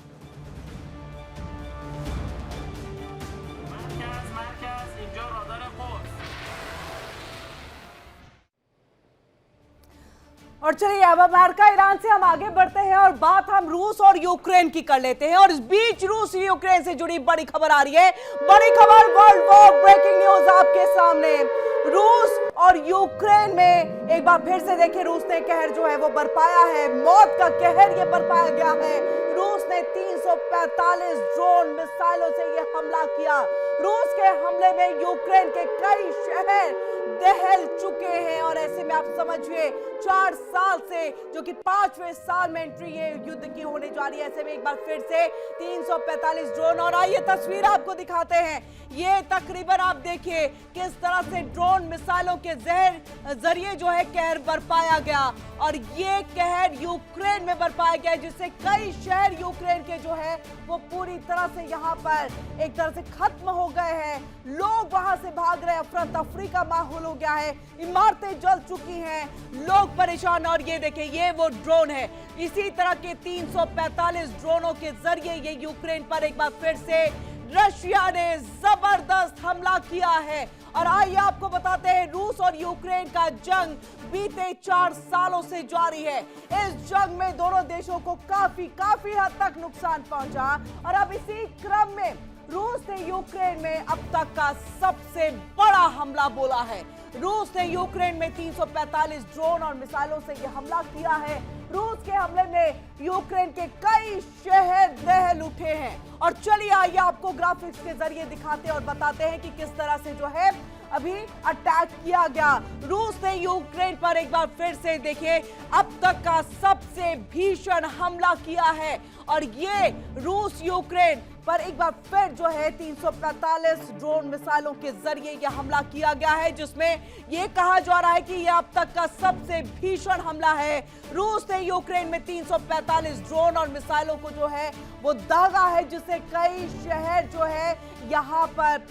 और चलिए अब अमेरिका ईरान से हम आगे बढ़ते हैं और बात हम रूस और यूक्रेन की कर लेते हैं। और इस बीच रूस यूक्रेन से जुड़ी बड़ी खबर आ रही है। बड़ी खबर, वर्ल्ड वॉर ब्रेकिंग न्यूज आपके सामने। रूस और यूक्रेन में एक बार फिर से देखिए, रूस ने कहर जो है वो बरपाया है। मौत का कहर ये बरपाया गया है। रूस ने 345 ड्रोन मिसाइलों से ये हमला किया। रूस के हमले में यूक्रेन के कई शहर दहल चुके हैं और ऐसे में आप समझिए 4 साल से, जो कि 5वें साल में एंट्री ये युद्ध की होने जा रही है, ऐसे में एक बार फिर से 345 ड्रोन। और आइए तस्वीर आपको दिखाते हैं। ये तकरीबन आप देखिए किस तरह से ड्रोन मिसाइलों के जरिए जो है कहर बरपाया गया और ये कहर यूक्रेन में बरपाया गया, जिससे कई शहर यूक्रेन के जो है वो पूरी तरह से यहाँ पर एक तरह से खत्म हो गए हैं। लोग वहां से भाग रहे, अफरा तफरी का माहौल हो गया है, इमारतें जल चुकी हैं, लोग परेशान। और ये देखिए, ये वो ड्रोन है। इसी तरह के 345 ड्रोनों के जरिए ये यूक्रेन पर एक बार फिर से रशिया ने जबरदस्त हमला किया है। और आइए आपको बताते हैं, रूस और यूक्रेन का जंग बीते 4 सालों से जारी है। इस जंग में दोनों देशों को काफी हद तक नुकसान पहुंचा और अब इसी क्रम में रूस ने यूक्रेन में अब तक का सबसे बड़ा हमला बोला है। रूस ने यूक्रेन में 345 ड्रोन और मिसाइलों से यह हमला किया है। रूस के हमले में यूक्रेन के कई शहर दहल उठे हैं। और चलिए आइए आपको ग्राफिक्स के जरिए दिखाते हैं और बताते हैं कि किस तरह से जो है अभी अटैक किया गया। रूस ने यूक्रेन पर एक बार फिर से देखिए अब तक का सबसे भीषण हमला किया है और ये रूस यूक्रेन पर एक बार फिर जो है 345 ड्रोन मिसाइलों के जरिए यह हमला किया गया है, जिसमें यह कहा जा रहा है कि यह अब तक का सबसे भीषण हमला है। रूस ने यूक्रेन में 345 ड्रोन और मिसाइलों को जो है वो दागा है, जिससे कई शहर जो है यहां पर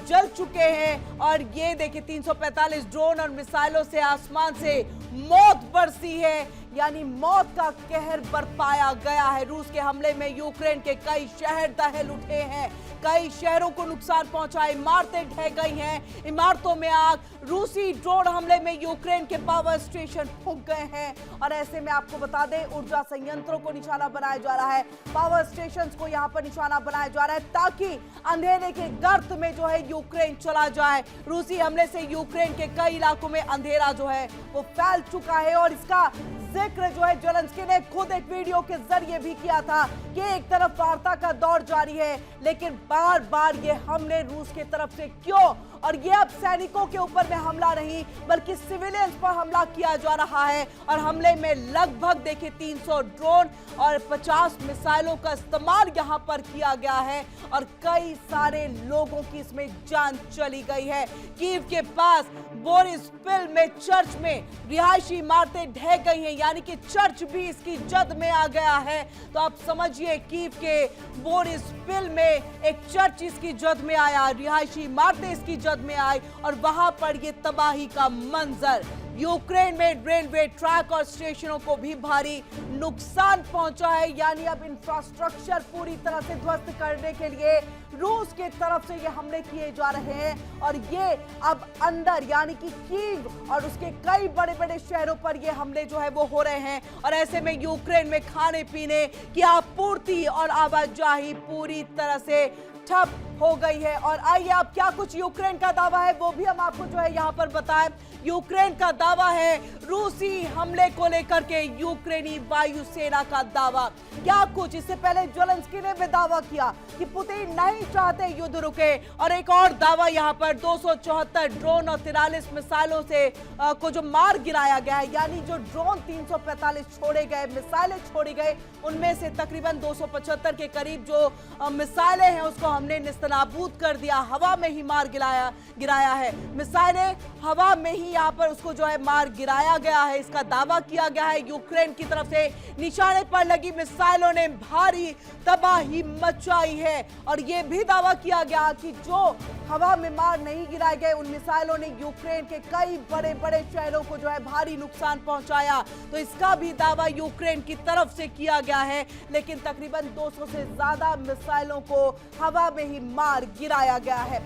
जल चुके हैं। और ये देखिए 345 ड्रोन और मिसाइलों से आसमान से मौत बरसी है, यानी मौत का कहर बरपाया गया है। रूस के हमले में यूक्रेन के कई शहर दहल उठे हैं, कई शहरों को नुकसान पहुंचा, इमारतें ढह गई हैं, इमारतों में आग। रूसी ड्रोन हमले में यूक्रेन के पावर स्टेशन फूंक गए हैं और ऐसे में आपको बता दें ऊर्जा संयंत्रों को निशाना बनाया जा रहा है, पावर स्टेशंस को यहां पर निशाना बनाया जा रहा है ताकि अंधेरे के गर्त में जो है यूक्रेन चला जाए। रूसी हमले से यूक्रेन के कई इलाकों में अंधेरा जो है वो फैल चुका है और इसका जिक्र जो है ज़ेलेंस्की ने खुद एक वीडियो के जरिए भी किया था कि एक तरफ वार्ता का दौर जारी है, लेकिन बार बार ये हमले रूस की तरफ से क्यों, और ये अब सैनिकों के ऊपर में हमला नहीं बल्कि सिविलियंस पर हमला किया जा रहा है। और हमले में लगभग देखिए 300 ड्रोन और 50 मिसाइलों का इस्तेमाल यहां पर किया गया है और कई सारे लोगों की इसमें जान चली गई है। कीव के पास बोरिसपिल में चर्च में रिहायशी इमारतें ढह गई हैं, यानी कि चर्च भी इसकी जद में आ गया है। तो आप समझिए कीव के बोरिसपिल में एक चर्च इसकी जद में आया, रिहायशी इमारतें इसकी जद में आई और वहां पर ये तबाही का मंजर। यूक्रेन में रेलवे ट्रैक और स्टेशनों को भी भारी नुकसान पहुंचा है, यानी अब इंफ्रास्ट्रक्चर पूरी तरह से ध्वस्त करने के लिए रूस की तरफ से ये हमले किए जा रहे हैं और ये अब अंदर यानी कि कीव और उसके कई बड़े बड़े शहरों पर ये हमले जो है वो हो रहे हैं। और ऐसे में यूक्रेन में खाने पीने की आपूर्ति और आवाजाही पूरी तरह से ठप हो गई है। और आइए अब क्या कुछ यूक्रेन का दावा है वो भी हम आपको जो है यहाँ पर बताएं। यूक्रेन का दावा है रूसी हमले को लेकर के यूक्रेनी वायुसेना का दावा। क्या कुछ इससे पहले ज़ेलेंस्की ने भी दावा किया कि पुतिन नहीं चाहते युद्ध रुके और एक और दावा यहाँ पर 274 ड्रोन और 43 मिसाइलों से को जो मार गिराया गया है, यानी जो ड्रोन 345 छोड़े गए, मिसाइलें छोड़ी गए, उनमें से तकरीबन 275 के करीब जो मिसाइलें हैं उसको हमने निस्तनाबूद कर दिया, हवा में ही मार गिराया है। मिसाइलें हवा में ही यहाँ पर उसको जो है मार गिराया गया है, इसका दावा किया गया है। यूक्रेन की तरफ से निशाने पर लगी मिसाइलों ने भारी तबाही मचाई है और यह भी दावा किया गया कि जो हवा में मार नहीं गिराए गए उन मिसाइलों ने यूक्रेन के कई बड़े बड़े शहरों को जो है भारी नुकसान पहुंचाया। तो इसका भी दावा यूक्रेन की तरफ से किया गया है, लेकिन तकरीबन 200 से ज्यादा मिसाइलों को हवा में ही मार गिराया गया है।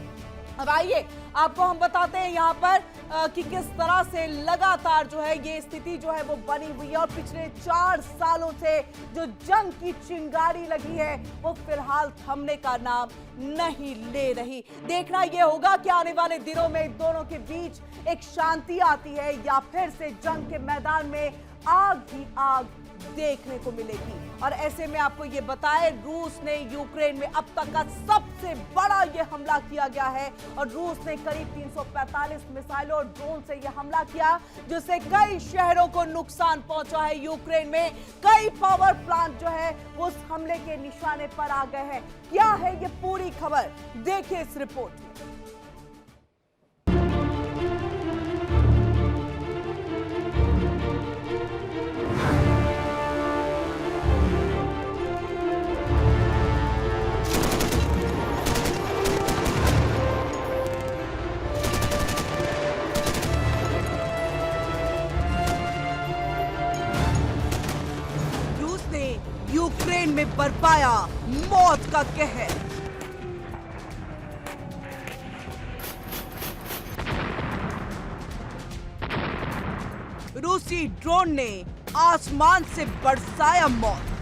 अब आइए आपको हम बताते हैं यहाँ पर कि किस तरह से लगातार जो है ये स्थिति जो है वो बनी हुई है और पिछले 4 सालों से जो जंग की चिंगारी लगी है वो फिलहाल थमने का नाम नहीं ले रही। देखना ये होगा कि आने वाले दिनों में दोनों के बीच एक शांति आती है या फिर से जंग के मैदान में आग ही आग देखने को मिलेगी। और ऐसे में आपको ये बताएं रूस ने यूक्रेन में अब तक का सबसे बड़ा ये हमला किया गया है और रूस ने करीब 345 मिसाइलों और ड्रोन से ये हमला किया, जिससे कई शहरों को नुकसान पहुंचा है। यूक्रेन में कई पावर प्लांट जो है वो उस हमले के निशाने पर आ गए हैं। क्या है ये पूरी खबर, देखिए इस रिपोर्ट में। यूक्रेन में बरपाया मौत का कहर। रूसी ड्रोन ने आसमान से बरसाया मौत।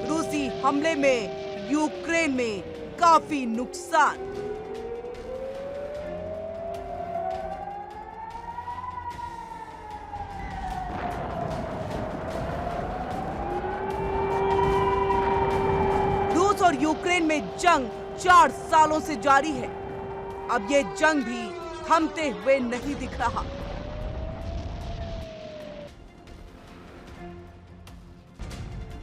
रूसी हमले में यूक्रेन में काफी नुकसान। जंग 4 सालों से जारी है। अब ये जंग भी थमते हुए नहीं दिख रहा।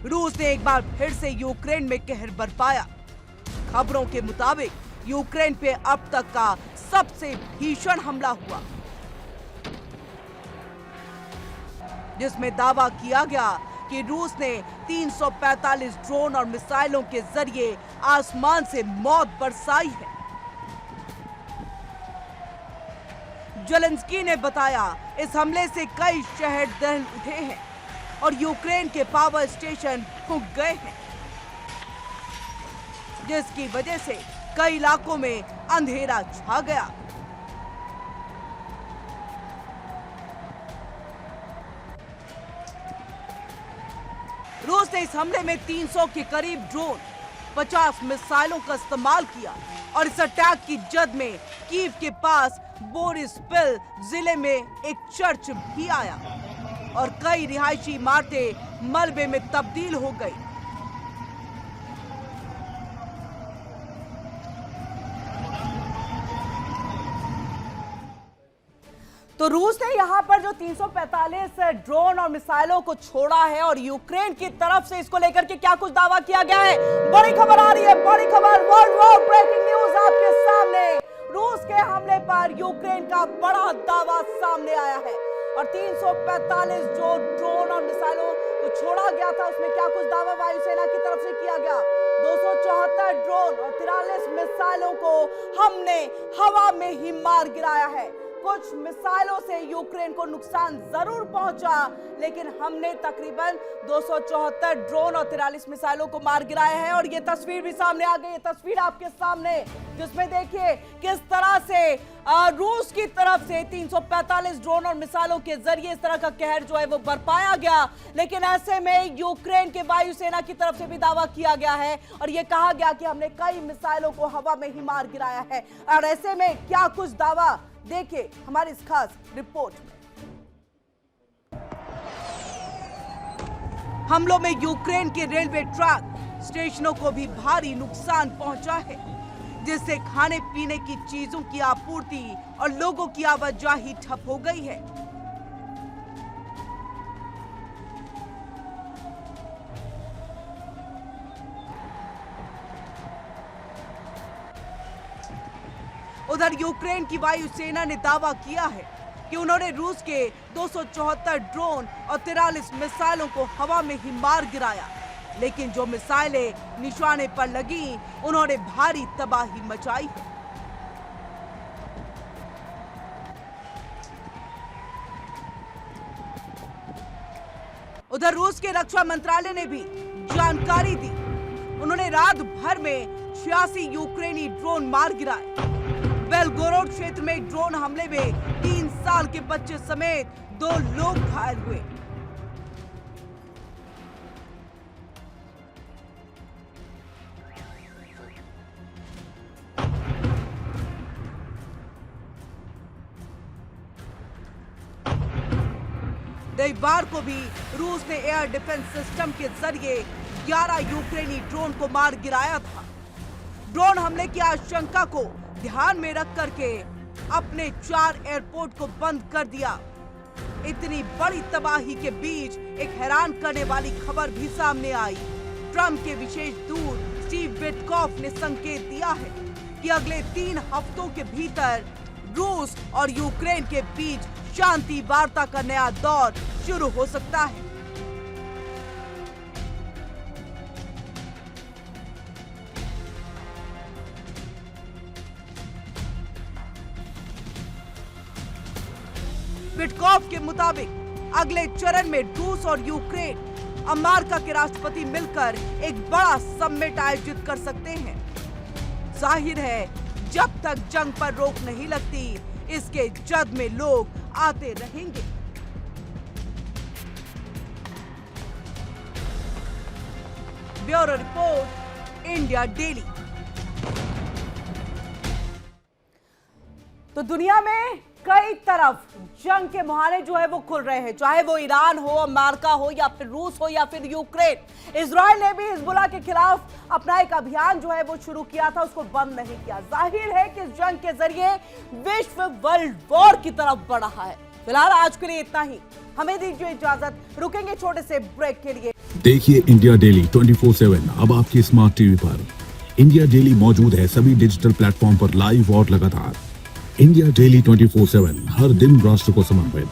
रूस ने एक बार फिर से यूक्रेन में कहर बरपाया। खबरों के मुताबिक यूक्रेन पे अब तक का सबसे भीषण हमला हुआ, जिसमें दावा किया गया कि रूस ने 345 ड्रोन और मिसाइलों के जरिए आसमान से मौत बरसाई है। ज़ेलेंस्की ने बताया, इस हमले से कई शहर दहल उठे हैं और यूक्रेन के पावर स्टेशन फूंक गए हैं, जिसकी वजह से कई इलाकों में अंधेरा छा गया। रूस ने इस हमले में 300 के करीब ड्रोन, 50 मिसाइलों का इस्तेमाल किया और इस अटैक की जद में कीव के पास बोरिस्पिल जिले में एक चर्च भी आया और कई रिहायशी इमारतें मलबे में तब्दील हो गई। तो रूस ने यहां पर जो 345 ड्रोन और मिसाइलों को छोड़ा है और यूक्रेन की तरफ से इसको लेकर के क्या कुछ दावा किया गया है। बड़ी खबर आ रही है, बड़ी खबर, वर्ल्ड वॉर ब्रेकिंग न्यूज आपके सामने। रूस के हमले पर यूक्रेन का बड़ा दावा सामने आया है और 345 जो ड्रोन और मिसाइलों को छोड़ा गया था उसमें क्या कुछ दावा वायुसेना की तरफ से किया गया। 274 ड्रोन और 43 मिसाइलों को हमने हवा में ही मार गिराया है। कुछ मिसाइलों से यूक्रेन को नुकसान जरूर पहुंचा, लेकिन हमने तकरीबन 274 ड्रोन और 43 मिसाइलों को मार गिराया है। और ये तस्वीर भी सामने आ गई, ये तस्वीर आपके सामने, जिसमें देखिए किस तरह से रूस की तरफ से 345 ड्रोन और मिसाइलों के जरिए इस तरह का कहर जो है वो बरपाया गया। लेकिन ऐसे में यूक्रेन के वायुसेना की तरफ से भी दावा किया गया है और ये कहा गया कि हमने कई मिसाइलों को हवा में ही मार गिराया है। और ऐसे में क्या कुछ दावा, देखिए हमारी इस खास रिपोर्ट में। हमलों में यूक्रेन के रेलवे ट्रैक स्टेशनों को भी भारी नुकसान पहुंचा है, जिससे खाने पीने की चीजों की आपूर्ति और लोगों की आवाजाही ठप हो गई है। उधर यूक्रेन की वायुसेना ने दावा किया है कि उन्होंने रूस के 274 ड्रोन और 43 मिसाइलों को हवा में ही मार गिराया, लेकिन जो मिसाइलें निशाने पर लगी उन्होंने भारी तबाही मचाई है। उधर रूस के रक्षा मंत्रालय ने भी जानकारी दी। उन्होंने रात भर में 86 यूक्रेनी ड्रोन मार गिराए। बेलगोरोड क्षेत्र में ड्रोन हमले में 3 साल के बच्चे समेत 2 लोग घायल हुए। रविवार को भी रूस ने एयर डिफेंस सिस्टम के जरिए 11 यूक्रेनी ड्रोन को मार गिराया था। ड्रोन हमले की आशंका को ध्यान में रख करके अपने 4 एयरपोर्ट को बंद कर दिया। इतनी बड़ी तबाही के बीच एक हैरान करने वाली खबर भी सामने आई। ट्रंप के विशेष दूत स्टीव विटकॉफ ने संकेत दिया है कि अगले 3 हफ्तों के भीतर रूस और यूक्रेन के बीच शांति वार्ता का नया दौर शुरू हो सकता है। विटकॉफ के मुताबिक अगले चरण में रूस और यूक्रेन, अमेरिका के राष्ट्रपति मिलकर एक बड़ा समिट आयोजित कर सकते हैं। जाहिर है जब तक जंग पर रोक नहीं लगती, इसके जद में लोग आते रहेंगे। Bureau report, India daily. तो दुनिया में कई तरफ जंग के मुहाने जो है वो खुल रहे हैं, चाहे वो ईरान हो, अमेरिका हो या फिर रूस हो या फिर यूक्रेन। इजराइल ने भी हिजबुल्लाह के खिलाफ अपना एक अभियान जो है वो शुरू किया था, उसको बंद नहीं किया। जाहिर है कि इस जंग के जरिए विश्व वर्ल्ड वॉर की तरफ बढ़ रहा है। फिलहाल आज के लिए इतना ही, हमें दीजिए इजाजत, रुकेंगे छोटे से ब्रेक के लिए। देखिए इंडिया डेली 24/7 अब आपकी स्मार्ट टीवी पर। इंडिया डेली मौजूद है सभी डिजिटल प्लेटफॉर्म पर लाइव और लगातार। इंडिया डेली 24/7 हर दिन राष्ट्र को समर्पित।